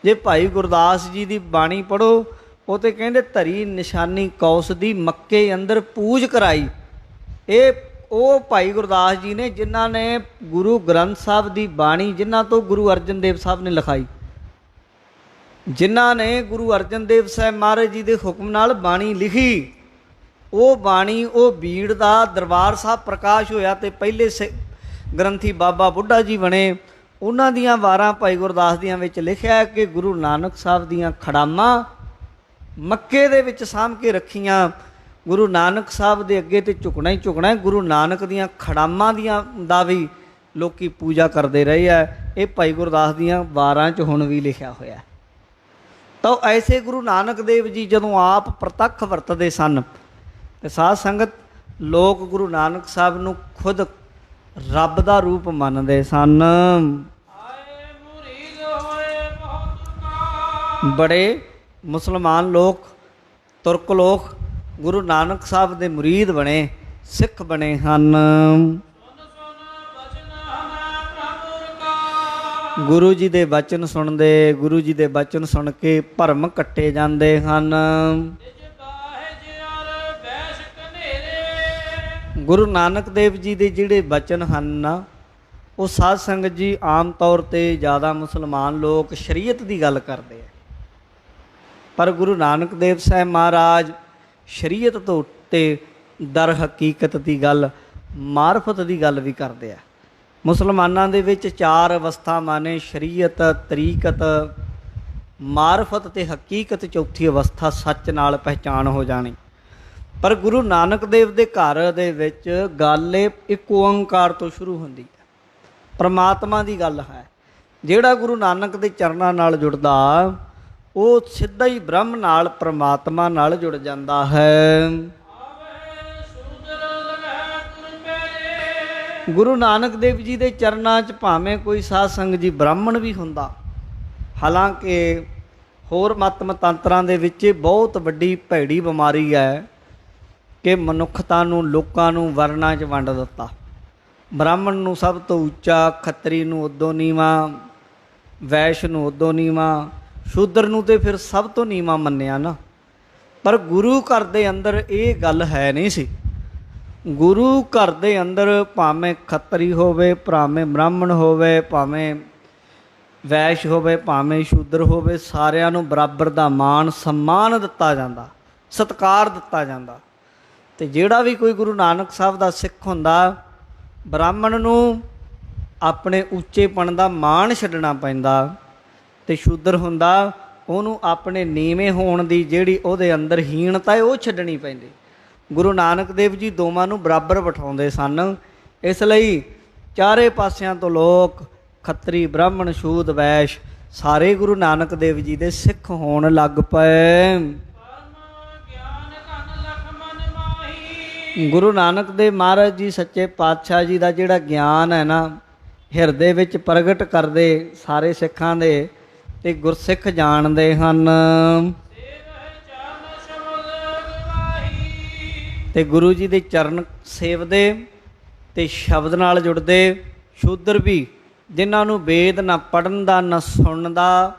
Speaker 1: ਜੇ ਭਾਈ ਗੁਰਦਾਸ ਜੀ ਦੀ ਬਾਣੀ ਪੜ੍ਹੋ, ਉਹ ਤੇ ਕਹਿੰਦੇ ਧਰੀ ਨਿਸ਼ਾਨੀ ਕੌਸ ਦੀ ਮੱਕੇ ਅੰਦਰ ਪੂਜ ਕਰਾਈ। ਇਹ ਉਹ ਭਾਈ ਗੁਰਦਾਸ ਜੀ ਨੇ ਜਿਨ੍ਹਾਂ ਨੇ ਗੁਰੂ ਗ੍ਰੰਥ ਸਾਹਿਬ ਦੀ ਬਾਣੀ, ਜਿਨ੍ਹਾਂ ਤੋਂ ਗੁਰੂ ਅਰਜਨ ਦੇਵ ਸਾਹਿਬ ਨੇ ਲਿਖਾਈ, ਜਿਨ੍ਹਾਂ ਨੇ ਗੁਰੂ ਅਰਜਨ ਦੇਵ ਸਾਹਿਬ ਮਹਾਰਾਜ ਜੀ ਦੇ ਹੁਕਮ ਨਾਲ ਬਾਣੀ ਲਿਖੀ। ਉਹ ਬਾਣੀ, ਉਹ ਬੀੜ ਦਾ ਦਰਬਾਰ ਸਾਹਿਬ ਪ੍ਰਕਾਸ਼ ਹੋਇਆ ਤੇ ਪਹਿਲੇ ਗ੍ਰੰਥੀ ਬਾਬਾ ਬੁੱਢਾ ਜੀ ਬਣੇ। ਉਹਨਾਂ ਦੀਆਂ ਵਾਰਾਂ ਭਾਈ ਗੁਰਦਾਸ ਦੀਆਂ ਵਿੱਚ ਲਿਖਿਆ ਹੈ ਕਿ ਗੁਰੂ ਨਾਨਕ ਸਾਹਿਬ ਦੀਆਂ ਖੜਾਮਾਂ ਮੱਕੇ ਦੇ ਵਿੱਚ ਸਾਂਭ ਕੇ ਰੱਖੀਆਂ। ਗੁਰੂ ਨਾਨਕ ਸਾਹਿਬ ਦੇ ਅੱਗੇ ਤੇ ਝੁਕਣਾ ਹੀ ਝੁਕਣਾ। ਗੁਰੂ ਨਾਨਕ ਦੀਆਂ ਖੜਾਮਾਂ ਦਾ ਵੀ ਲੋਕੀ ਪੂਜਾ ਕਰਦੇ ਰਹੇ ਹੈ। ਇਹ ਭਾਈ ਗੁਰਦਾਸ ਦੀਆਂ ਵਾਰਾਂ 'ਚ ਹੁਣ ਵੀ ਲਿਖਿਆ ਹੋਇਆ। ਤਾਂ ਐਸੇ ਗੁਰੂ ਨਾਨਕ ਦੇਵ ਜੀ ਜਦੋਂ ਆਪ ਪ੍ਰਤੱਖ ਵਰਤਦੇ ਸਨ ਤੇ ਸਾਧ ਸੰਗਤ ਲੋਕ ਗੁਰੂ ਨਾਨਕ ਸਾਹਿਬ ਨੂੰ ਖੁਦ ਰੱਬ ਦਾ ਰੂਪ ਮੰਨਦੇ ਸਨ। ਬੜੇ ਮੁਸਲਮਾਨ ਲੋਕ, ਤੁਰਕ ਲੋਕ ਗੁਰੂ ਨਾਨਕ ਸਾਹਿਬ ਦੇ ਮੁਰੀਦ ਬਣੇ, ਸਿੱਖ ਬਣੇ ਹਨ। ਗੁਰੂ ਜੀ ਦੇ ਬਚਨ ਸੁਣਦੇ, ਗੁਰੂ ਜੀ ਦੇ ਬਚਨ ਸੁਣ ਕੇ ਭਰਮ ਕੱਟੇ ਜਾਂਦੇ ਹਨ। ਗੁਰੂ ਨਾਨਕ ਦੇਵ ਜੀ ਦੇ ਜਿਹੜੇ ਬਚਨ ਹਨ ਨਾ, ਉਹ ਸਾਧ ਸੰਗਤ ਜੀ ਆਮ ਤੌਰ 'ਤੇ ਜ਼ਿਆਦਾ ਮੁਸਲਮਾਨ ਲੋਕ ਸ਼ਰੀਅਤ ਦੀ ਗੱਲ ਕਰਦੇ ਆ, ਪਰ ਗੁਰੂ ਨਾਨਕ ਦੇਵ ਸਾਹਿਬ ਮਹਾਰਾਜ ਸ਼ਰੀਅਤ ਤੋਂ ਉੱਤੇ ਦਰ ਹਕੀਕਤ ਦੀ ਗੱਲ, ਮਾਰਫਤ ਦੀ ਗੱਲ ਵੀ ਕਰਦੇ ਆ। ਮੁਸਲਮਾਨਾਂ ਦੇ ਵਿੱਚ 4 ਅਵਸਥਾਵਾਂ ਨੇ, ਸ਼ਰੀਅਤ, ਤਰੀਕਤ, ਮਾਰਫਤ ਅਤੇ ਹਕੀਕਤ। ਚੌਥੀ ਅਵਸਥਾ ਸੱਚ ਨਾਲ ਪਹਿਚਾਣ ਹੋ ਜਾਣੀ। ਪਰ ਗੁਰੂ ਨਾਨਕ ਦੇਵ ਦੇ ਘਰ ਦੇ ਵਿੱਚ ਗੱਲ ਇੱਕ ਓੰਕਾਰ ਤੋਂ ਸ਼ੁਰੂ ਹੁੰਦੀ ਹੈ, ਪਰਮਾਤਮਾ ਦੀ ਗੱਲ ਹੈ। ਜਿਹੜਾ ਗੁਰੂ ਨਾਨਕ ਦੇ ਚਰਨਾਂ ਨਾਲ ਜੁੜਦਾ ਉਹ ਸਿੱਧਾ ਹੀ ਬ੍ਰਹਮ ਨਾਲ, ਪਰਮਾਤਮਾ ਨਾਲ ਜੁੜ ਜਾਂਦਾ ਹੈ। ਗੁਰੂ ਨਾਨਕ ਦੇਵ ਜੀ ਦੇ ਚਰਨਾਂ 'ਚ ਭਾਵੇਂ ਕੋਈ ਸਾਧ ਸੰਗਤ ਜੀ ਬ੍ਰਾਹਮਣ ਵੀ ਹੁੰਦਾ, ਹਾਲਾਂਕਿ ਹੋਰ ਮਤ ਮਤਾਂਤਰਾਂ ਦੇ ਵਿੱਚ ਇਹ ਬਹੁਤ ਵੱਡੀ ਭੈੜੀ ਬਿਮਾਰੀ ਹੈ ਕਿ ਮਨੁੱਖਤਾ ਨੂੰ, ਲੋਕਾਂ ਨੂੰ ਵਰਨਾਂ 'ਚ ਵੰਡ ਦਿੱਤਾ। ਬ੍ਰਾਹਮਣ ਨੂੰ ਸਭ ਤੋਂ ਉੱਚਾ, ਖੱਤਰੀ ਨੂੰ ਉਦੋਂ ਨੀਵਾਂ, ਵੈਸ਼ ਨੂੰ ਉਦੋਂ ਨੀਵਾਂ, ਸ਼ੂਦਰ ਨੂੰ ਤੇ ਫਿਰ ਸਭ ਤੋਂ ਨੀਵਾਂ ਮੰਨਿਆ ਨਾ। ਪਰ ਗੁਰੂ ਘਰ ਦੇ ਅੰਦਰ ਇਹ ਗੱਲ ਹੈ ਨਹੀਂ ਸੀ। ਗੁਰੂ ਘਰ ਦੇ ਅੰਦਰ ਭਾਵੇਂ ਖੱਤਰੀ ਹੋਵੇ, ਭਾਵੇਂ ਬ੍ਰਾਹਮਣ ਹੋਵੇ, ਭਾਵੇਂ ਵੈਸ਼ ਹੋਵੇ, ਭਾਵੇਂ ਸ਼ੂਦਰ ਹੋਵੇ, ਸਾਰਿਆਂ ਨੂੰ ਬਰਾਬਰ ਦਾ ਮਾਣ ਸਨਮਾਨ ਦਿੱਤਾ ਜਾਂਦਾ, ਸਤਿਕਾਰ ਦਿੱਤਾ ਜਾਂਦਾ। ਅਤੇ ਜਿਹੜਾ ਵੀ ਕੋਈ ਗੁਰੂ ਨਾਨਕ ਸਾਹਿਬ ਦਾ ਸਿੱਖ ਹੁੰਦਾ, ਬ੍ਰਾਹਮਣ ਨੂੰ ਆਪਣੇ ਉੱਚੇਪਣ ਦਾ ਮਾਣ ਛੱਡਣਾ ਪੈਂਦਾ, ਅਤੇ ਸ਼ੂਦਰ ਹੁੰਦਾ ਉਹਨੂੰ ਆਪਣੇ ਨੀਵੇਂ ਹੋਣ ਦੀ ਜਿਹੜੀ ਉਹਦੇ ਅੰਦਰ ਹੀਣਤਾ ਹੈ ਉਹ ਛੱਡਣੀ ਪੈਂਦੀ। ਗੁਰੂ ਨਾਨਕ ਦੇਵ ਜੀ ਦੋਵਾਂ ਨੂੰ ਬਰਾਬਰ ਬਿਠਾਉਂਦੇ ਸਨ। ਇਸ ਲਈ ਚਾਰੇ ਪਾਸਿਆਂ ਤੋਂ ਲੋਕ, ਖੱਤਰੀ, ਬ੍ਰਾਹਮਣ, ਸ਼ੂਦ, ਵੈਸ਼, ਸਾਰੇ ਗੁਰੂ ਨਾਨਕ ਦੇਵ ਜੀ ਦੇ ਸਿੱਖ ਹੋਣ ਲੱਗ ਪਏ। ਗੁਰੂ ਨਾਨਕ ਦੇਵ ਮਹਾਰਾਜ ਜੀ ਸੱਚੇ ਪਾਤਸ਼ਾਹ ਜੀ ਦਾ ਜਿਹੜਾ ਗਿਆਨ ਹੈ ਨਾ, ਹਿਰਦੇ ਵਿੱਚ ਪ੍ਰਗਟ ਕਰਦੇ ਸਾਰੇ ਸਿੱਖਾਂ ਦੇ, ਅਤੇ ਗੁਰਸਿੱਖ ਜਾਣਦੇ ਹਨ। ਅਤੇ ਗੁਰੂ ਜੀ ਦੇ ਚਰਨ ਸੇਵਦੇ ਅਤੇ ਸ਼ਬਦ ਨਾਲ ਜੁੜਦੇ। ਸ਼ੂਦਰ ਵੀ, ਜਿਨ੍ਹਾਂ ਨੂੰ ਵੇਦ ਨਾ ਪੜ੍ਹਨ ਦਾ ਨਾ ਸੁਣਨ ਦਾ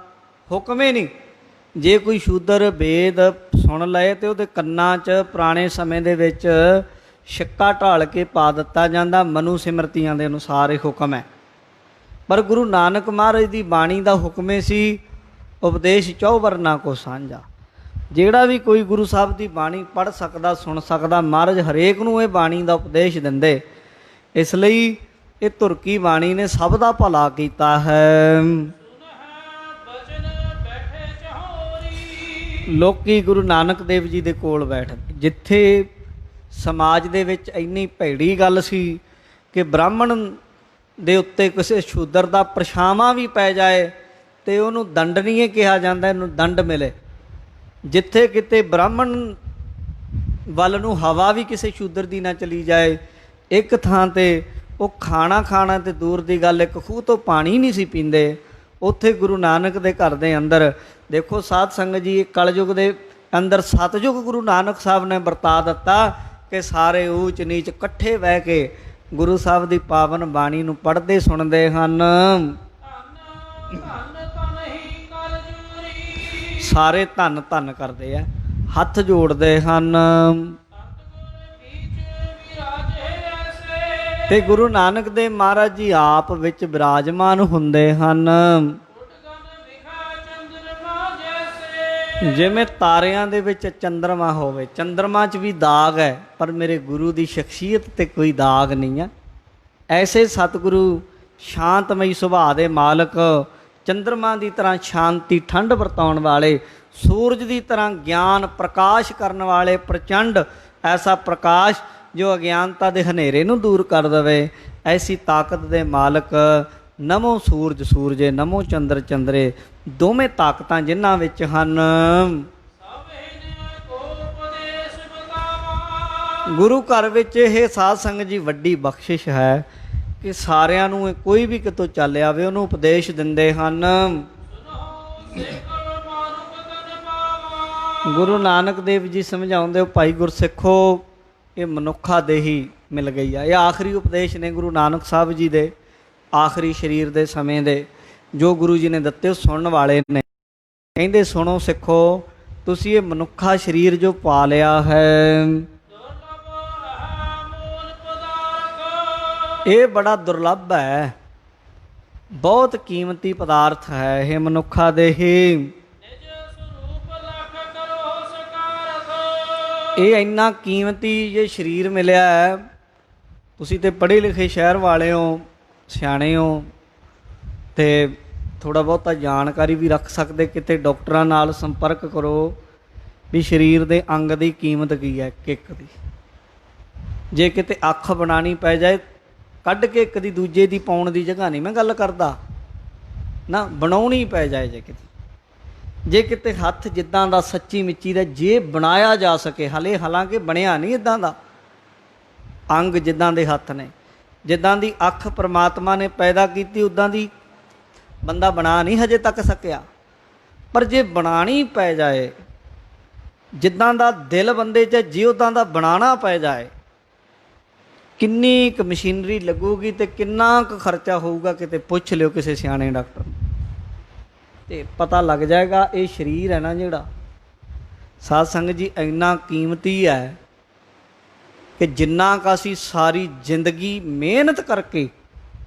Speaker 1: ਹੁਕਮ ਹੀ ਨਹੀਂ। ਜੇ ਕੋਈ ਸ਼ੂਦਰ ਵੇਦ ਸੁਣ ਲਏ ਤਾਂ ਉਹਦੇ ਕੰਨਾਂ 'ਚ ਪੁਰਾਣੇ ਸਮੇਂ ਦੇ ਵਿੱਚ ਛਿੱਕਾ ਢਾਲ ਕੇ ਪਾ ਦਿੱਤਾ ਜਾਂਦਾ। ਮਨੂ ਸਿਮਰਤੀਆਂ ਦੇ ਅਨੁਸਾਰ ਇਹ ਹੁਕਮ ਹੈ। ਪਰ ਗੁਰੂ ਨਾਨਕ ਮਹਾਰਾਜ ਦੀ ਬਾਣੀ ਦਾ ਹੁਕਮ ਇਹ ਸੀ, ਉਪਦੇਸ਼ 4 ਵਰਨਾ ਕੋ ਸਾਂਝਾ। ਜਿਹੜਾ ਵੀ ਕੋਈ ਗੁਰੂ ਸਾਹਿਬ ਦੀ ਬਾਣੀ ਪੜ੍ਹ ਸਕਦਾ, ਸੁਣ ਸਕਦਾ, ਮਹਾਰਾਜ ਹਰੇਕ ਨੂੰ ਇਹ ਬਾਣੀ ਦਾ ਉਪਦੇਸ਼ ਦਿੰਦੇ। ਇਸ ਲਈ ਇਹ ਤੁਰਕੀ ਬਾਣੀ ਨੇ ਸਭ ਦਾ ਭਲਾ ਕੀਤਾ ਹੈ। ਲੋਕੀ ਗੁਰੂ ਨਾਨਕ ਦੇਵ ਜੀ ਦੇ ਕੋਲ ਬੈਠਦੇ, ਜਿੱਥੇ ਸਮਾਜ ਦੇ ਵਿੱਚ ਇੰਨੀ ਭੈੜੀ ਗੱਲ ਸੀ ਕਿ ਬ੍ਰਾਹਮਣ ਦੇ ਉੱਤੇ ਕਿਸੇ ਸ਼ੂਦਰ ਦਾ ਪਰਛਾਵਾਂ ਵੀ ਪੈ ਜਾਏ ਤੇ ਉਹਨੂੰ ਦੰਡਨੀਏ ਕਿਹਾ ਜਾਂਦਾ, ਇਹਨੂੰ ਦੰਡ ਮਿਲੇ। ਜਿੱਥੇ ਕਿਤੇ ਬ੍ਰਾਹਮਣ ਵੱਲ ਨੂੰ ਹਵਾ ਵੀ ਕਿਸੇ ਸ਼ੂਦਰ ਦੀ ਨਾ ਚਲੀ ਜਾਏ, ਇੱਕ ਥਾਂ 'ਤੇ ਉਹ ਖਾਣਾ ਤੇ ਦੂਰ ਦੀ ਗੱਲ, ਇੱਕ ਖੂਹ ਤੋਂ ਪਾਣੀ ਨਹੀਂ ਸੀ ਪੀਂਦੇ, ਉੱਥੇ ਗੁਰੂ ਨਾਨਕ ਦੇ ਘਰ ਦੇ ਅੰਦਰ ਦੇਖੋ ਸਾਧ ਸੰਗਤ ਜੀ, ਕਲਯੁਗ ਦੇ ਅੰਦਰ ਸਤਯੁਗ ਗੁਰੂ ਨਾਨਕ ਸਾਹਿਬ ਨੇ ਵਰਤਾ ਦਿੱਤਾ ਕਿ ਸਾਰੇ ਊਚ ਨੀਚ ਇਕੱਠੇ ਬਹਿ ਕੇ ਗੁਰੂ ਸਾਹਿਬ ਦੀ ਪਾਵਨ ਬਾਣੀ ਨੂੰ ਪੜ੍ਹਦੇ ਸੁਣਦੇ ਹਨ। ਸਾਰੇ ਧੰਨ ਧੰਨ ਕਰਦੇ ਆ, ਹੱਥ ਜੋੜਦੇ ਹਨ। ਤੇ ਗੁਰੂ ਨਾਨਕ ਦੇਵ ਮਹਾਰਾਜ ਜੀ ਆਪ ਵਿੱਚ ਵਿਰਾਜਮਾਨ ਹੁੰਦੇ ਹਨ। ਜਿਵੇਂ ਤਾਰਿਆਂ ਦੇ ਵਿੱਚ ਚੰਦਰਮਾ ਹੋਵੇ, ਚੰਦਰਮਾ 'ਚ ਵੀ ਦਾਗ ਹੈ ਪਰ ਮੇਰੇ ਗੁਰੂ ਦੀ ਸ਼ਖਸੀਅਤ 'ਤੇ ਕੋਈ ਦਾਗ ਨਹੀਂ ਹੈ। ਐਸੇ ਸਤਿਗੁਰੂ ਸ਼ਾਂਤਮਈ ਸੁਭਾਅ ਦੇ ਮਾਲਕ, ਚੰਦਰਮਾ ਦੀ ਤਰ੍ਹਾਂ ਸ਼ਾਂਤੀ ਠੰਡ ਵਰਤਾਉਣ ਵਾਲੇ, ਸੂਰਜ ਦੀ ਤਰ੍ਹਾਂ ਗਿਆਨ ਪ੍ਰਕਾਸ਼ ਕਰਨ ਵਾਲੇ, ਪ੍ਰਚੰਡ ਐਸਾ ਪ੍ਰਕਾਸ਼ ਜੋ ਅਗਿਆਨਤਾ ਦੇ ਹਨੇਰੇ ਨੂੰ ਦੂਰ ਕਰ ਦੇਵੇ, ਐਸੀ ਤਾਕਤ ਦੇ ਮਾਲਕ। ਨਮੋ ਸੂਰਜ ਸੂਰਜੇ, ਨਮੋ ਚੰਦਰ ਚੰਦਰੇ, ਦੋਵੇਂ ਤਾਕਤਾਂ ਜਿਨ੍ਹਾਂ ਵਿੱਚ ਹਨ। ਗੁਰੂ ਘਰ ਵਿੱਚ ਇਹ ਸਾਧ ਸੰਗਤ ਜੀ ਵੱਡੀ ਬਖਸ਼ਿਸ਼ ਹੈ ਕਿ ਸਾਰਿਆਂ ਨੂੰ ਕੋਈ ਵੀ ਕਿਤੋਂ ਚੱਲ ਆਵੇ ਉਹਨੂੰ ਉਪਦੇਸ਼ ਦਿੰਦੇ ਹਨ। ਗੁਰੂ ਨਾਨਕ ਦੇਵ ਜੀ ਸਮਝਾਉਂਦੇ ਹੋ, ਭਾਈ ਗੁਰਸਿੱਖੋ, ਇਹ ਮਨੁੱਖਾ ਦੇਹੀ ਮਿਲ ਗਈ ਆ। ਇਹ ਆਖਰੀ ਉਪਦੇਸ਼ ਨੇ ਗੁਰੂ ਨਾਨਕ ਸਾਹਿਬ ਜੀ ਦੇ, ਆਖਰੀ ਸਰੀਰ ਦੇ ਸਮੇਂ ਦੇ। ਜੋ ਗੁਰੂ ਜੀ ਨੇ ਦਿੱਤੇ ਉਹ ਸੁਣਨ ਵਾਲੇ ਨੇ। ਕਹਿੰਦੇ ਸੁਣੋ ਸਿੱਖੋ, ਤੁਸੀਂ ਇਹ ਮਨੁੱਖਾ ਸਰੀਰ ਜੋ ਪਾ ਲਿਆ ਹੈ, ਇਹ ਬੜਾ ਦੁਰਲੱਭ ਹੈ, ਬਹੁਤ ਕੀਮਤੀ ਪਦਾਰਥ ਹੈ ਇਹ ਮਨੁੱਖਾ ਦੇਹੀ। ਇਹ ਇੰਨਾ ਕੀਮਤੀ ਜੇ ਸਰੀਰ ਮਿਲਿਆ ਹੈ। ਤੁਸੀਂ ਤੇ ਪੜ੍ਹੇ ਲਿਖੇ ਸ਼ਹਿਰ ਵਾਲੇ ਹੋ, ਸਿਆਣੇ ਹੋ, ਤੇ ਥੋੜ੍ਹਾ ਬਹੁਤਾ ਜਾਣਕਾਰੀ ਵੀ ਰੱਖ ਸਕਦੇ। ਕਿਤੇ ਡਾਕਟਰਾਂ ਨਾਲ ਸੰਪਰਕ ਕਰੋ ਵੀ ਸਰੀਰ ਦੇ ਅੰਗ ਦੀ ਕੀਮਤ ਕੀ ਹੈ ਇੱਕ ਦੀ। ਜੇ ਕਿਤੇ ਅੱਖ ਬਣਾਉਣੀ ਪੈ ਜਾਏ, ਕੱਢ ਕੇ ਇੱਕ ਦੀ ਦੂਜੇ ਦੀ ਪਾਉਣ ਦੀ ਜਗ੍ਹਾ ਨਹੀਂ ਮੈਂ ਗੱਲ ਕਰਦਾ ਨਾ, ਬਣਾਉਣੀ ਪੈ ਜਾਏ ਜੇ ਕਿਤੇ ਹੱਥ ਜਿੱਦਾਂ ਦਾ ਸੱਚੀ ਮਿੱਚੀ ਦਾ ਜੇ ਬਣਾਇਆ ਜਾ ਸਕੇ, ਹਾਲਾਂਕਿ ਬਣਿਆ ਨਹੀਂ ਇੱਦਾਂ ਦਾ ਅੰਗ ਜਿੱਦਾਂ ਦੇ ਹੱਥ ਨੇ, ਜਿੱਦਾਂ ਦੀ ਅੱਖ ਪ੍ਰਮਾਤਮਾ ਨੇ ਪੈਦਾ ਕੀਤੀ ਉੱਦਾਂ ਦੀ ਬੰਦਾ ਬਣਾ ਨਹੀਂ ਹਜੇ ਤੱਕ ਸਕਿਆ। ਪਰ ਜੇ ਬਣਾਉਣੀ ਪੈ ਜਾਏ, ਜਿੱਦਾਂ ਦਾ ਦਿਲ ਬੰਦੇ 'ਚ ਜੇ ਉੱਦਾਂ ਦਾ ਬਣਾਉਣਾ ਪੈ ਜਾਏ, ਕਿੰਨੀ ਕੁ ਮਸ਼ੀਨਰੀ ਲੱਗੂਗੀ ਤੇ ਕਿੰਨਾ ਕੁ ਖਰਚਾ ਹੋਊਗਾ, ਕਿਤੇ ਪੁੱਛ ਲਿਓ ਕਿਸੇ ਸਿਆਣੇ ਡਾਕਟਰ ਨੂੰ ਤੇ ਪਤਾ ਲੱਗ ਜਾਏਗਾ। ਇਹ ਸਰੀਰ ਹੈ ਨਾ ਜਿਹੜਾ, ਸਾਧ ਸੰਗਤ ਜੀ, ਇੰਨਾ ਕੀਮਤੀ ਹੈ ਕਿ ਜਿੰਨਾ ਕੁ ਅਸੀਂ ਸਾਰੀ ਜ਼ਿੰਦਗੀ ਮਿਹਨਤ ਕਰਕੇ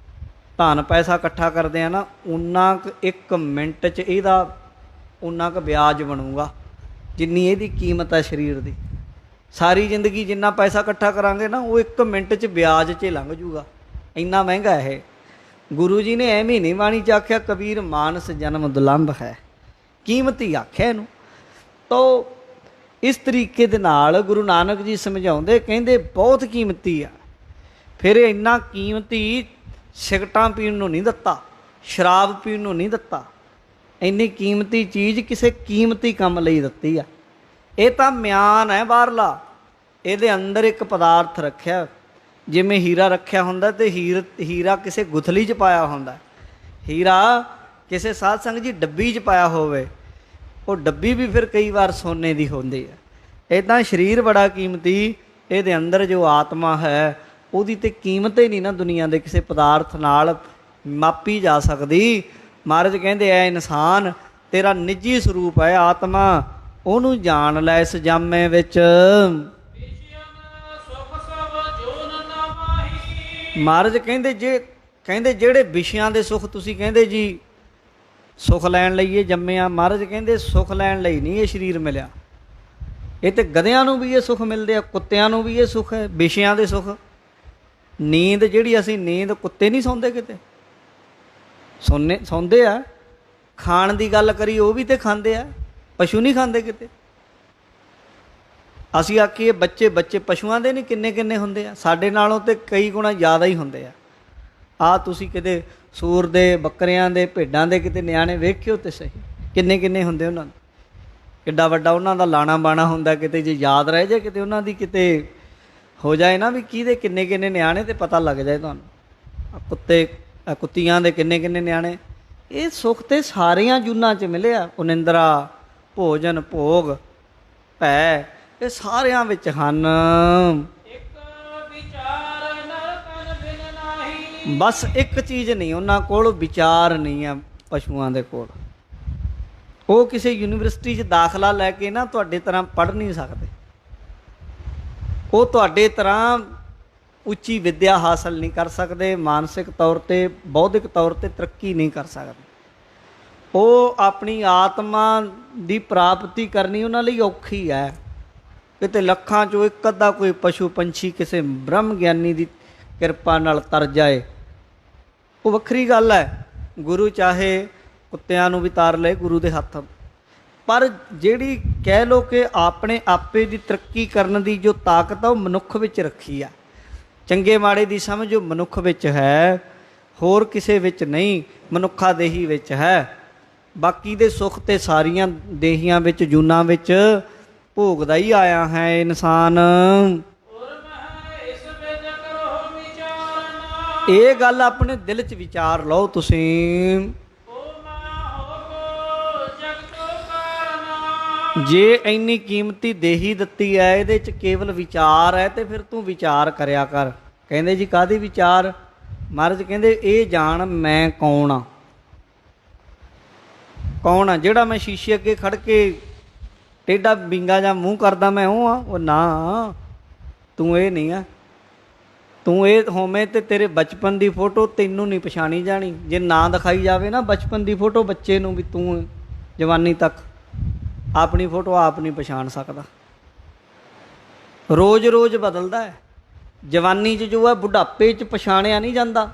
Speaker 1: ਧਨ ਪੈਸਾ ਇਕੱਠਾ ਕਰਦੇ ਆ ਨਾ, ਉਨਾ ਕੁ 1 ਮਿੰਟ 'ਚ ਇਹਦਾ ਉਨਾ ਕੁ ਵਿਆਜ ਬਣੂਗਾ ਜਿੰਨੀ ਇਹਦੀ ਕੀਮਤ ਹੈ ਸਰੀਰ ਦੀ। ਸਾਰੀ ਜ਼ਿੰਦਗੀ ਜਿੰਨਾ ਪੈਸਾ ਇਕੱਠਾ ਕਰਾਂਗੇ ਨਾ, ਉਹ 1 ਮਿੰਟ 'ਚ ਵਿਆਜ 'ਚ ਲੰਘ ਜੂਗਾ, ਇੰਨਾ ਮਹਿੰਗਾ ਇਹ। ਗੁਰੂ ਜੀ ਨੇ ਐਵੇਂ ਨਹੀਂ ਬਾਣੀ 'ਚ ਆਖਿਆ, ਕਬੀਰ ਮਾਨਸ ਜਨਮ ਦੁਲੰਭ ਹੈ, ਕੀਮਤੀ ਆਖਿਆ ਇਹਨੂੰ। ਤਾਂ ਇਸ ਤਰੀਕੇ ਦੇ ਨਾਲ ਗੁਰੂ ਨਾਨਕ ਜੀ ਸਮਝਾਉਂਦੇ, ਕਹਿੰਦੇ ਬਹੁਤ ਕੀਮਤੀ ਆ। ਫਿਰ ਇੰਨਾ ਕੀਮਤੀ ਸਿਗਰਟਾਂ ਪੀਣ ਨੂੰ ਨਹੀਂ ਦਿੱਤਾ, ਸ਼ਰਾਬ ਪੀਣ ਨੂੰ ਨਹੀਂ ਦਿੱਤਾ, ਇੰਨੀ ਕੀਮਤੀ ਚੀਜ਼ ਕਿਸੇ ਕੀਮਤੀ ਕੰਮ ਲਈ ਦਿੱਤੀ ਆ। ਇਹ ਤਾਂ ਮਿਆਨ ਹੈ ਬਾਹਰਲਾ, ਇਹਦੇ ਅੰਦਰ ਇੱਕ ਪਦਾਰਥ ਰੱਖਿਆ, ਜਿਵੇਂ ਹੀਰਾ ਰੱਖਿਆ ਹੁੰਦਾ ਤੇ ਹੀਰਾ ਕਿਸੇ ਗੁਥਲੀ 'ਚ ਪਾਇਆ ਹੁੰਦਾ, ਹੀਰਾ ਕਿਸੇ ਸਾਧ ਸੰਗਤ ਜੀ ਡੱਬੀ 'ਚ ਪਾਇਆ ਹੋਵੇ, ਉਹ ਡੱਬੀ ਵੀ ਫਿਰ ਕਈ ਵਾਰ ਸੋਨੇ ਦੀ ਹੁੰਦੀ ਹੈ। ਇੱਦਾਂ ਸਰੀਰ ਬੜਾ ਕੀਮਤੀ, ਇਹਦੇ ਅੰਦਰ ਜੋ ਆਤਮਾ ਹੈ ਉਹਦੀ ਤੇ ਕੀਮਤ ਹੀ ਨਹੀਂ ਨਾ ਦੁਨੀਆ ਦੇ ਕਿਸੇ ਪਦਾਰਥ ਨਾਲ ਮਾਪੀ ਜਾ ਸਕਦੀ। ਮਹਾਰਾਜ ਕਹਿੰਦੇ ਐ ਇਨਸਾਨ, ਤੇਰਾ ਨਿੱਜੀ ਸਰੂਪ ਹੈ ਆਤਮਾ, ਉਹਨੂੰ ਜਾਣ ਲੈ ਇਸ ਜਾਮੇ ਵਿੱਚ। ਮਹਾਰਾਜ ਕਹਿੰਦੇ ਜਿਹੜੇ ਵਿਸ਼ਿਆਂ ਦੇ ਸੁੱਖ ਤੁਸੀਂ ਕਹਿੰਦੇ ਜੀ ਸੁੱਖ ਲੈਣ ਲਈ ਇਹ ਜੰਮੇ ਆ, ਮਹਾਰਾਜ ਕਹਿੰਦੇ ਸੁੱਖ ਲੈਣ ਲਈ ਨਹੀਂ ਇਹ ਸਰੀਰ ਮਿਲਿਆ। ਇਹ ਤੇ ਗਧਿਆਂ ਨੂੰ ਵੀ ਇਹ ਸੁੱਖ ਮਿਲਦੇ ਆ, ਕੁੱਤਿਆਂ ਨੂੰ ਵੀ ਇਹ ਸੁੱਖ ਹੈ, ਵਿਸ਼ਿਆਂ ਦੇ ਸੁੱਖ। ਨੀਂਦ ਜਿਹੜੀ ਅਸੀਂ ਨੀਂਦ, ਕੁੱਤੇ ਨਹੀਂ ਸੌਂਦੇ ਕਿਤੇ, ਸੌਂਦੇ ਆ। ਖਾਣ ਦੀ ਗੱਲ ਕਰੀ ਉਹ ਵੀ ਤੇ ਖਾਂਦੇ ਆ, ਪਸ਼ੂ ਨਹੀਂ ਖਾਂਦੇ ਕਿਤੇ। ਅਸੀਂ ਆਖੀਏ ਬੱਚੇ ਪਸ਼ੂਆਂ ਦੇ ਨਹੀਂ ਕਿੰਨੇ ਕਿੰਨੇ ਹੁੰਦੇ ਆ, ਸਾਡੇ ਨਾਲੋਂ ਤੇ ਕਈ ਗੁਣਾ ਜ਼ਿਆਦਾ ਹੀ ਹੁੰਦੇ ਆ। ਤੁਸੀਂ ਕਿਤੇ ਸੂਰ ਦੇ, ਬੱਕਰਿਆਂ ਦੇ, ਭੇਡਾਂ ਦੇ ਕਿਤੇ ਨਿਆਣੇ ਵੇਖਿਓ ਤੇ ਸਹੀ, ਕਿੰਨੇ ਕਿੰਨੇ ਹੁੰਦੇ ਉਹਨਾਂ ਨੂੰ, ਕਿੱਡਾ ਵੱਡਾ ਉਹਨਾਂ ਦਾ ਲਾਣਾ ਬਾਣਾ ਹੁੰਦਾ। ਕਿਤੇ ਜੇ ਯਾਦ ਰਹਿ ਜਾਏ, ਕਿਤੇ ਉਹਨਾਂ ਦੀ ਕਿਤੇ ਹੋ ਜਾਏ ਨਾ ਵੀ ਕਿਹਦੇ ਕਿੰਨੇ ਕਿੰਨੇ ਨਿਆਣੇ, ਤੇ ਪਤਾ ਲੱਗ ਜਾਏ ਤੁਹਾਨੂੰ ਕੁੱਤੀਆਂ ਦੇ ਕਿੰਨੇ ਕਿੰਨੇ ਨਿਆਣੇ। ਇਹ ਸੁੱਖ ਤੇ ਸਾਰੀਆਂ ਜੂਨਾਂ 'ਚ ਮਿਲਿਆ, ਉਨਿੰਦਰਾ, ਭੋਜਨ, ਭੋਗ, ਭੈ, ਇਹ ਸਾਰਿਆਂ ਵਿੱਚ ਹਨ। ਬਸ ਇੱਕ ਚੀਜ਼ ਨਹੀਂ ਉਹਨਾਂ ਕੋਲ, ਵਿਚਾਰ ਨਹੀਂ ਆ ਪਸ਼ੂਆਂ ਦੇ ਕੋਲ। ਉਹ ਕਿਸੇ ਯੂਨੀਵਰਸਿਟੀ 'ਚ ਦਾਖਲਾ ਲੈ ਕੇ ਨਾ ਤੁਹਾਡੇ ਤਰ੍ਹਾਂ ਪੜ੍ਹ ਨਹੀਂ ਸਕਦੇ, ਉਹ ਤੁਹਾਡੇ ਤਰ੍ਹਾਂ ਉੱਚੀ ਵਿੱਦਿਆ ਹਾਸਲ ਨਹੀਂ ਕਰ ਸਕਦੇ, ਮਾਨਸਿਕ ਤੌਰ 'ਤੇ, ਬੌਧਿਕ ਤੌਰ 'ਤੇ ਤਰੱਕੀ ਨਹੀਂ ਕਰ ਸਕਦੇ। ਉਹ ਆਪਣੀ ਆਤਮਾ ਦੀ ਪ੍ਰਾਪਤੀ ਕਰਨੀ ਉਹਨਾਂ ਲਈ ਔਖੀ ਹੈ। ਕਿਤੇ ਲੱਖਾਂ 'ਚੋਂ ਇੱਕ ਅੱਧਾ ਕੋਈ ਪਸ਼ੂ ਪੰਛੀ ਕਿਸੇ ਬ੍ਰਹਮ ਗਿਆਨੀ ਦੀ ਕਿਰਪਾ ਨਾਲ ਤਰ ਜਾਏ, ਉਹ ਵੱਖਰੀ ਗੱਲ ਹੈ। ਗੁਰੂ ਚਾਹੇ ਕੁੱਤਿਆਂ ਨੂੰ ਵੀ ਤਾਰ ਲਏ ਗੁਰੂ ਦੇ ਹੱਥ। ਪਰ ਜਿਹੜੀ ਕਹਿ ਲਓ ਕਿ ਆਪਣੇ ਆਪੇ ਦੀ ਤਰੱਕੀ ਕਰਨ ਦੀ ਜੋ ਤਾਕਤ ਆ, ਉਹ ਮਨੁੱਖ ਵਿੱਚ ਰੱਖੀ ਆ। ਚੰਗੇ ਮਾੜੇ ਦੀ ਸਮਝ ਉਹ ਮਨੁੱਖ ਵਿੱਚ ਹੈ, ਹੋਰ ਕਿਸੇ ਵਿੱਚ ਨਹੀਂ, ਮਨੁੱਖਾ ਦੇਹੀ ਵਿੱਚ ਹੈ। ਬਾਕੀ ਦੇ ਸੁੱਖ ਤੇ ਸਾਰੀਆਂ ਦੇਹੀਆਂ ਵਿੱਚ, ਜੂਨਾਂ ਵਿੱਚ ਭੋਗਦਾ ਹੀ ਆਇਆ ਹੈ ਇਨਸਾਨ। ਇਹ ਗੱਲ ਆਪਣੇ ਦਿਲ 'ਚ ਵਿਚਾਰ ਲਓ ਤੁਸੀਂ। ਜੇ ਇੰਨੀ ਕੀਮਤੀ ਦੇਹੀ ਦਿੱਤੀ ਹੈ, ਇਹਦੇ 'ਚ ਕੇਵਲ ਵਿਚਾਰ ਹੈ, ਤੇ ਫਿਰ ਤੂੰ ਵਿਚਾਰ ਕਰਿਆ ਕਰ। ਕਹਿੰਦੇ ਜੀ ਕਾਹਦੇ ਵਿਚਾਰ? ਮਹਾਰਾਜ ਕਹਿੰਦੇ ਇਹ ਜਾਣ ਮੈਂ ਕੌਣ ਆ। ਕੌਣ ਆ? ਜਿਹੜਾ ਮੈਂ ਸ਼ੀਸ਼ੇ ਅੱਗੇ ਖੜ ਕੇ ਟੇਢਾ ਬਿੰਗਾ ਜਾਂ ਮੂੰਹ ਕਰਦਾ ਮੈਂ ਉਹ ਆ? ਉਹ ਨਾ, ਤੂੰ ਇਹ ਨਹੀਂ ਆ। ਤੂੰ ਇਹ ਹੋਵੇਂ ਤੇ ਤੇਰੇ ਬਚਪਨ ਦੀ ਫੋਟੋ ਤੈਨੂੰ ਨਹੀਂ ਪਛਾਣੀ ਜਾਣੀ। ਜੇ ਨਾ ਦਿਖਾਈ ਜਾਵੇ ਨਾ ਬਚਪਨ ਦੀ ਫੋਟੋ ਬੱਚੇ ਨੂੰ ਵੀ ਤੂੰ ਜਵਾਨੀ ਤੱਕ ਆਪਣੀ ਫੋਟੋ ਆਪ ਨਹੀਂ ਪਛਾਣ ਸਕਦਾ। ਰੋਜ਼ ਰੋਜ਼ ਬਦਲਦਾ ਹੈ। ਜਵਾਨੀ 'ਚ ਜੋ ਹੈ ਬੁਢਾਪੇ 'ਚ ਪਛਾਣਿਆ ਨਹੀਂ ਜਾਂਦਾ।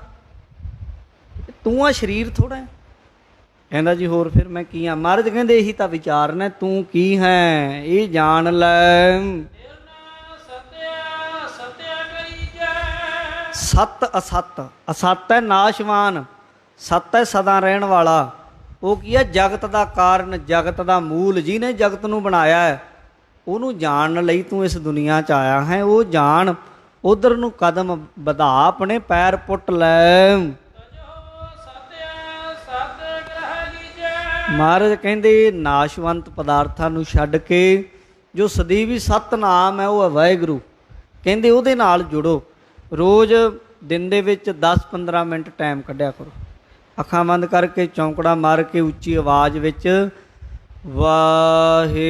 Speaker 1: ਤੂੰ ਆ ਸਰੀਰ ਥੋੜ੍ਹਾ ਹੈ। ਕਹਿੰਦਾ ਜੀ ਹੋਰ ਫਿਰ ਮੈਂ ਕੀ ਹਾਂ? ਮਹਾਰਾਜ ਕਹਿੰਦੇ ਇਹੀ ਤਾਂ ਵਿਚਾਰ ਨੇ, ਤੂੰ ਕੀ ਹੈ ਇਹ ਜਾਣ ਲੈ। ਸਤ ਅਸਤ, ਅਸਤ ਹੈ ਨਾਸ਼ਵਾਨ, ਸਤ ਹੈ ਸਦਾ ਰਹਿਣ ਵਾਲਾ। ਉਹ ਕੀ ਹੈ? ਜਗਤ ਦਾ ਕਾਰਨ, ਜਗਤ ਦਾ ਮੂਲ, ਜਿਹਨੇ ਜਗਤ ਨੂੰ ਬਣਾਇਆ ਹੈ ਉਹਨੂੰ ਜਾਣਨ ਲਈ ਤੂੰ ਇਸ ਦੁਨੀਆ 'ਚ ਆਇਆ ਹੈ। ਉਹ ਜਾਣ, ਉਧਰ ਨੂੰ ਕਦਮ ਵਧਾ, ਆਪਣੇ ਪੈਰ ਪੁੱਟ ਲੈ। ਮਹਾਰਾਜ ਕਹਿੰਦੇ ਨਾਸ਼ਵੰਤ ਪਦਾਰਥਾਂ ਨੂੰ ਛੱਡ ਕੇ ਜੋ ਸਦੀਵੀ ਸਤਿਨਾਮ ਹੈ ਉਹ ਹੈ ਵਾਹਿਗੁਰੂ। ਕਹਿੰਦੇ ਉਹਦੇ ਨਾਲ ਜੁੜੋ। ਰੋਜ਼ ਦਿਨ ਦੇ ਵਿੱਚ 10-15 ਮਿੰਟ ਟਾਈਮ ਕੱਢਿਆ ਕਰੋ। ਅੱਖਾਂ ਬੰਦ ਕਰਕੇ ਚੌਂਕੜਾ ਮਾਰ ਕੇ ਉੱਚੀ ਆਵਾਜ਼ ਵਿੱਚ ਵਾਹਿਗੁਰੂ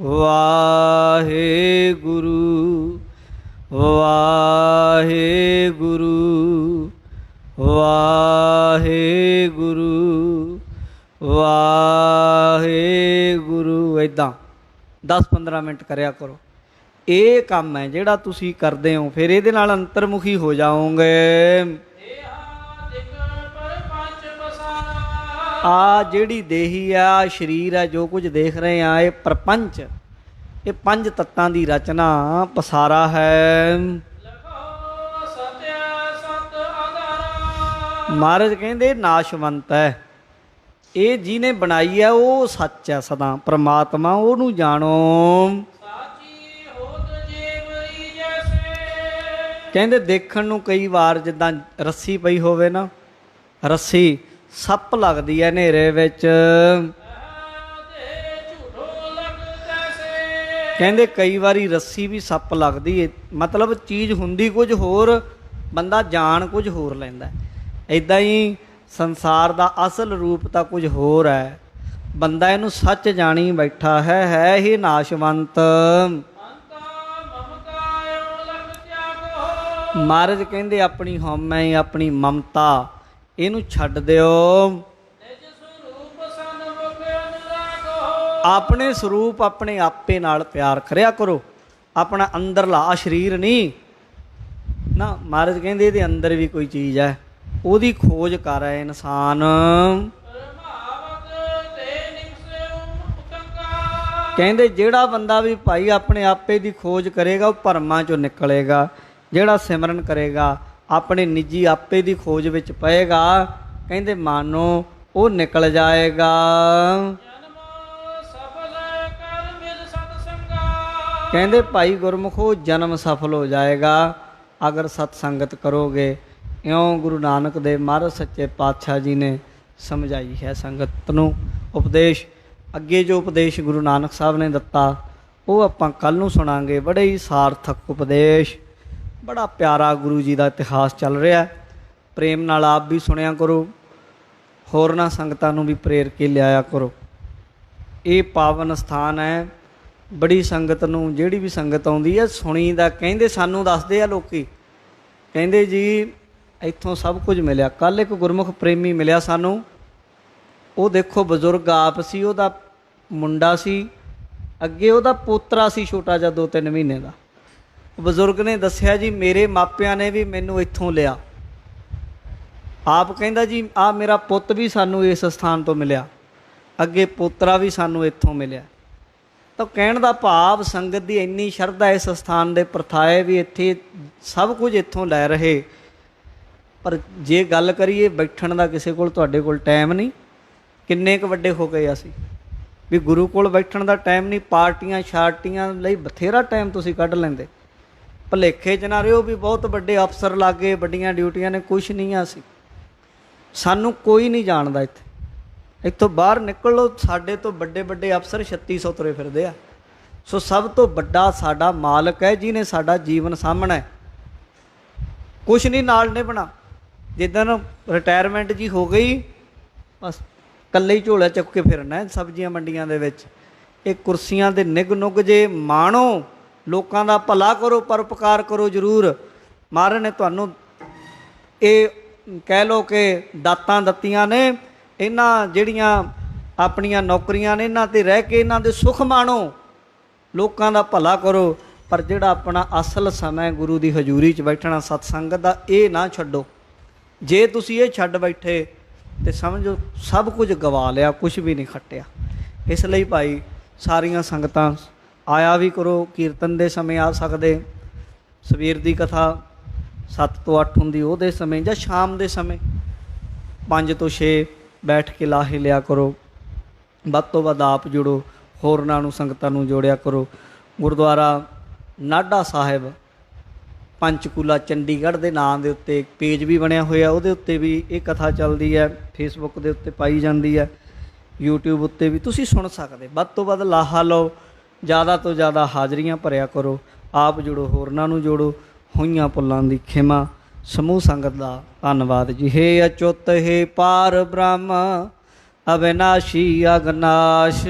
Speaker 1: ਵਾਹਿਗੁਰੂ ਵਾਹਿਗੁਰੂ ਵਾਹਿਗੁਰੂ ਵਾਹਿਗੁਰੂ, ਇੱਦਾਂ 10-15 ਮਿੰਟ ਕਰਿਆ ਕਰੋ। ਇਹ ਕੰਮ ਹੈ ਜਿਹੜਾ ਤੁਸੀਂ ਕਰਦੇ ਹੋ, ਫਿਰ ਇਹਦੇ ਨਾਲ ਅੰਤਰਮੁਖੀ ਹੋ ਜਾਓਗੇ। ਆ ਜਿਹੜੀ ਦੇਹੀ ਆ, ਸਰੀਰ ਹੈ, ਜੋ ਕੁਝ ਦੇਖ ਰਹੇ ਆ, ਇਹ ਪ੍ਰਪੰਚ, ਇਹ 5 ਤੱਤਾਂ ਦੀ ਰਚਨਾ ਪਸਾਰਾ ਹੈ। ਮਹਾਰਾਜ ਕਹਿੰਦੇ ਨਾਸ਼ਵੰਤ ਹੈ। ਇਹ ਜਿਹਨੇ ਬਣਾਈ ਹੈ ਉਹ ਸੱਚ ਹੈ ਸਦਾ, ਪ੍ਰਮਾਤਮਾ, ਉਹਨੂੰ ਜਾਣੋ। ਕਹਿੰਦੇ ਦੇਖਣ ਨੂੰ ਕਈ ਵਾਰ ਜਿੱਦਾਂ ਰੱਸੀ ਪਈ ਹੋਵੇ ਨਾ, ਰੱਸੀ ਸੱਪ ਲੱਗਦੀ ਹੈ ਹਨੇਰੇ ਵਿੱਚ। ਕਹਿੰਦੇ ਕਈ ਵਾਰੀ ਰੱਸੀ ਵੀ ਸੱਪ ਲੱਗਦੀ ਹੈ, ਮਤਲਬ ਚੀਜ਼ ਹੁੰਦੀ ਕੁਝ ਹੋਰ, ਬੰਦਾ ਜਾਣ ਕੁਝ ਹੋਰ ਲੈਂਦਾ। ਇੱਦਾਂ ਹੀ ਸੰਸਾਰ ਦਾ ਅਸਲ ਰੂਪ ਤਾਂ ਕੁਝ ਹੋਰ ਹੈ, ਬੰਦਾ ਇਹਨੂੰ ਸੱਚ ਜਾਣੀ ਬੈਠਾ ਹੈ ਇਹ ਨਾਸ਼ਵੰਤ। ਮਹਾਰਾਜ ਕਹਿੰਦੇ ਆਪਣੀ ਹਉਮੈ, ਆਪਣੀ ਮਮਤਾ, ਇਹਨੂੰ ਛੱਡ ਦਿਓ। ਆਪਣੇ ਸਰੂਪ, ਆਪਣੇ ਆਪੇ ਨਾਲ ਪਿਆਰ ਕਰਿਆ ਕਰੋ। ਆਪਣਾ ਅੰਦਰਲਾ ਆ ਸਰੀਰ ਨਹੀਂ ਨਾ, ਮਹਾਰਾਜ ਕਹਿੰਦੇ ਇਹਦੇ ਅੰਦਰ ਵੀ ਕੋਈ ਚੀਜ਼ ਹੈ, ਉਹਦੀ ਖੋਜ ਕਰ ਹੈ ਇਨਸਾਨ। ਕਹਿੰਦੇ ਜਿਹੜਾ ਬੰਦਾ ਵੀ ਭਾਈ ਆਪਣੇ ਆਪੇ ਦੀ ਖੋਜ ਕਰੇਗਾ ਉਹ ਭਰਮਾਂ ਚੋਂ ਨਿਕਲੇਗਾ। ਜਿਹੜਾ ਸਿਮਰਨ ਕਰੇਗਾ, ਆਪਣੇ ਨਿੱਜੀ ਆਪੇ ਦੀ ਖੋਜ ਵਿੱਚ ਪਏਗਾ, ਕਹਿੰਦੇ ਮਾਨੋ ਉਹ ਨਿਕਲ ਜਾਏਗਾ। ਕਹਿੰਦੇ ਭਾਈ ਗੁਰਮੁਖੋ ਜਨਮ ਸਫਲ ਹੋ ਜਾਏਗਾ ਅਗਰ ਸਤ ਸੰਗਤ ਕਰੋਗੇ। ਇਉਂ ਗੁਰੂ ਨਾਨਕ ਦੇਵ ਮਹਾਰਾਜ ਸੱਚੇ ਪਾਤਸ਼ਾਹ ਜੀ ਨੇ ਸਮਝਾਈ ਹੈ ਸੰਗਤ ਨੂੰ ਉਪਦੇਸ਼। ਅੱਗੇ ਜੋ ਉਪਦੇਸ਼ ਗੁਰੂ ਨਾਨਕ ਸਾਹਿਬ ਨੇ ਦਿੱਤਾ ਉਹ ਆਪਾਂ ਕੱਲ੍ਹ ਨੂੰ ਸੁਣਾਂਗੇ। ਬੜੇ ਹੀ ਸਾਰਥਕ ਉਪਦੇਸ਼, ਬੜਾ ਪਿਆਰਾ ਗੁਰੂ ਜੀ ਦਾ ਇਤਿਹਾਸ ਚੱਲ ਰਿਹਾ। ਪ੍ਰੇਮ ਨਾਲ ਆਪ ਵੀ ਸੁਣਿਆ ਕਰੋ, ਹੋਰਨਾਂ ਸੰਗਤਾਂ ਨੂੰ ਵੀ ਪ੍ਰੇਰ ਕੇ ਲਿਆਇਆ ਕਰੋ। ਇਹ ਪਾਵਨ ਸਥਾਨ ਹੈ। ਬੜੀ ਸੰਗਤ ਨੂੰ, ਜਿਹੜੀ ਵੀ ਸੰਗਤ ਆਉਂਦੀ ਹੈ ਸੁਣੀ ਦਾ, ਕਹਿੰਦੇ ਸਾਨੂੰ ਦੱਸਦੇ ਆ ਲੋਕੀ, ਕਹਿੰਦੇ ਜੀ ਇੱਥੋਂ ਸਭ ਕੁਝ ਮਿਲਿਆ। ਕੱਲ੍ਹ ਇੱਕ ਗੁਰਮੁਖ ਪ੍ਰੇਮੀ ਮਿਲਿਆ ਸਾਨੂੰ, ਉਹ ਦੇਖੋ ਬਜ਼ੁਰਗ ਆਪ ਸੀ, ਉਹਦਾ ਮੁੰਡਾ ਸੀ, ਅੱਗੇ ਉਹਦਾ ਪੋਤਰਾ ਸੀ ਛੋਟਾ ਜਿਹਾ 2-3 ਮਹੀਨੇ ਦਾ। ਬਜ਼ੁਰਗ ਨੇ ਦੱਸਿਆ ਜੀ ਮੇਰੇ ਮਾਪਿਆਂ ਨੇ ਵੀ ਮੈਨੂੰ ਇੱਥੋਂ ਲਿਆ। ਆਪ ਕਹਿੰਦਾ ਜੀ ਆਹ ਮੇਰਾ ਪੁੱਤ ਵੀ ਸਾਨੂੰ ਇਸ ਸਥਾਨ ਤੋਂ ਮਿਲਿਆ, ਅੱਗੇ ਪੋਤਰਾ ਵੀ ਸਾਨੂੰ ਇੱਥੋਂ ਮਿਲਿਆ। ਤਾਂ ਕਹਿਣ ਦਾ ਭਾਵ ਸੰਗਤ ਦੀ ਇੰਨੀ ਸ਼ਰਧਾ ਇਸ ਸਥਾਨ ਦੇ ਪ੍ਰਥਾਏ ਵੀ ਇੱਥੇ ਸਭ ਕੁਝ ਇੱਥੋਂ ਲੈ ਰਹੇ। ਪਰ ਜੇ ਗੱਲ ਕਰੀਏ ਬੈਠਣ ਦਾ, ਕਿਸੇ ਕੋਲ ਤੁਹਾਡੇ ਕੋਲ ਟਾਈਮ ਨਹੀਂ। ਕਿੰਨੇ ਕੁ ਵੱਡੇ ਹੋ ਗਏ ਅਸੀਂ ਵੀ ਗੁਰੂ ਕੋਲ ਬੈਠਣ ਦਾ ਟਾਈਮ ਨਹੀਂ। ਪਾਰਟੀਆਂ ਸ਼ਾਰਟੀਆਂ ਲਈ ਬਥੇਰਾ ਟਾਈਮ ਤੁਸੀਂ ਕੱਢ ਲੈਂਦੇ। ਭੁਲੇਖੇ 'ਚ ਨਾ ਰਿਹੋ ਵੀ ਬਹੁਤ ਵੱਡੇ ਅਫਸਰ ਲੱਗੇ, ਵੱਡੀਆਂ ਡਿਊਟੀਆਂ ਨੇ। ਕੁਛ ਨਹੀਂ ਆ ਅਸੀਂ, ਸਾਨੂੰ ਕੋਈ ਨਹੀਂ ਜਾਣਦਾ। ਇੱਥੋਂ ਬਾਹਰ ਨਿਕਲ ਲਓ, ਸਾਡੇ ਤੋਂ ਵੱਡੇ ਵੱਡੇ ਅਫਸਰ 3600 ਤੁਰੇ ਫਿਰਦੇ ਆ। ਸੋ ਸਭ ਤੋਂ ਵੱਡਾ ਸਾਡਾ ਮਾਲਕ ਹੈ ਜਿਹਨੇ ਸਾਡਾ ਜੀਵਨ ਸਾਂਭਣਾ। ਕੁਛ ਨਹੀਂ ਨਾਲ ਨਿਭਣਾ। ਜਿੱਦਣ ਰਿਟਾਇਰਮੈਂਟ ਜੀ ਹੋ ਗਈ ਬਸ ਇਕੱਲੇ ਹੀ ਝੋਲਾ ਚੁੱਕ ਕੇ ਫਿਰਨਾ ਹੈ ਸਬਜ਼ੀਆਂ ਮੰਡੀਆਂ ਦੇ ਵਿੱਚ। ਇਹ ਕੁਰਸੀਆਂ ਦੇ ਨਿੱਘ ਨੁੱਘ ਜੇ ਮਾਣੋ, ਲੋਕਾਂ ਦਾ ਭਲਾ ਕਰੋ, ਪਰਉਪਕਾਰ ਕਰੋ ਜ਼ਰੂਰ। ਮਹਾਰਾਜ ਨੇ ਤੁਹਾਨੂੰ ਇਹ ਕਹਿ ਲਓ ਕਿ ਦਾਤਾਂ ਦਿੱਤੀਆਂ ਨੇ, ਇਹਨਾਂ ਜਿਹੜੀਆਂ ਆਪਣੀਆਂ ਨੌਕਰੀਆਂ ਨੇ ਇਹਨਾਂ 'ਤੇ ਰਹਿ ਕੇ ਇਹਨਾਂ ਦੇ ਸੁੱਖ ਮਾਣੋ, ਲੋਕਾਂ ਦਾ ਭਲਾ ਕਰੋ। ਪਰ ਜਿਹੜਾ ਆਪਣਾ ਅਸਲ ਸਮਾਂ ਗੁਰੂ ਦੀ ਹਜ਼ੂਰੀ 'ਚ ਬੈਠਣਾ ਸਤਸੰਗਤ ਦਾ, ਇਹ ਨਾ ਛੱਡੋ। ਜੇ ਤੁਸੀਂ ਇਹ ਛੱਡ ਬੈਠੇ ਤੇ ਸਮਝੋ ਸਭ ਕੁਝ ਗਵਾ ਲਿਆ, ਕੁਝ ਵੀ ਨਹੀਂ ਖੱਟਿਆ। ਇਸ ਲਈ ਭਾਈ ਸਾਰੀਆਂ ਸੰਗਤਾਂ ਆਇਆ ਵੀ ਕਰੋ। ਕੀਰਤਨ ਦੇ ਸਮੇਂ ਆ ਸਕਦੇ, ਸਵੇਰ ਦੀ ਕਥਾ 7 ਤੋਂ 8 ਹੁੰਦੀ ਉਹਦੇ ਸਮੇਂ, ਜਾਂ ਸ਼ਾਮ ਦੇ ਸਮੇਂ 5 ਤੋਂ 6 ਬੈਠ ਕੇ ਲਾਹੇ ਲਿਆ ਕਰੋ। ਵੱਧ ਤੋਂ ਵੱਧ ਆਪ ਜੁੜੋ, ਹੋਰਨਾਂ ਨੂੰ ਸੰਗਤਾਂ ਨੂੰ ਜੋੜਿਆ ਕਰੋ। ਗੁਰਦੁਆਰਾ ਨਾਢਾ ਸਾਹਿਬ ਪੰਚਕੂਲਾ ਚੰਡੀਗੜ੍ਹ ਦੇ ਨਾਂ ਦੇ ਉੱਤੇ ਇੱਕ ਪੇਜ ਵੀ ਬਣਿਆ ਹੋਇਆ, ਉਹਦੇ ਉੱਤੇ ਵੀ ਇਹ ਕਥਾ ਚੱਲਦੀ ਹੈ, ਫੇਸਬੁੱਕ ਦੇ ਉੱਤੇ ਪਾਈ ਜਾਂਦੀ ਹੈ, YouTube ਉੱਤੇ ਵੀ ਤੁਸੀਂ ਸੁਣ ਸਕਦੇ। ਵੱਧ ਤੋਂ ਵੱਧ ਲਾਹਾ ਲਓ, ਜ਼ਿਆਦਾ ਤੋਂ ਜ਼ਿਆਦਾ ਹਾਜ਼ਰੀਆਂ ਭਰਿਆ ਕਰੋ, ਆਪ ਜੁੜੋ, ਹੋਰਨਾਂ ਨੂੰ ਜੋੜੋ। ਹੋਈਆਂ ਭੁੱਲਾਂ ਦੀ ਖਿਮਾ। ਸਮੂਹ ਸੰਗਤ ਦਾ ਧੰਨਵਾਦ ਜੀ। ਹੇ ਅਚੁੱਤ ਹੇ ਪਾਰ ਬ੍ਰਹਮ, ਅਵਿਨਾਸ਼ੀ ਅਗਨਾਸ਼,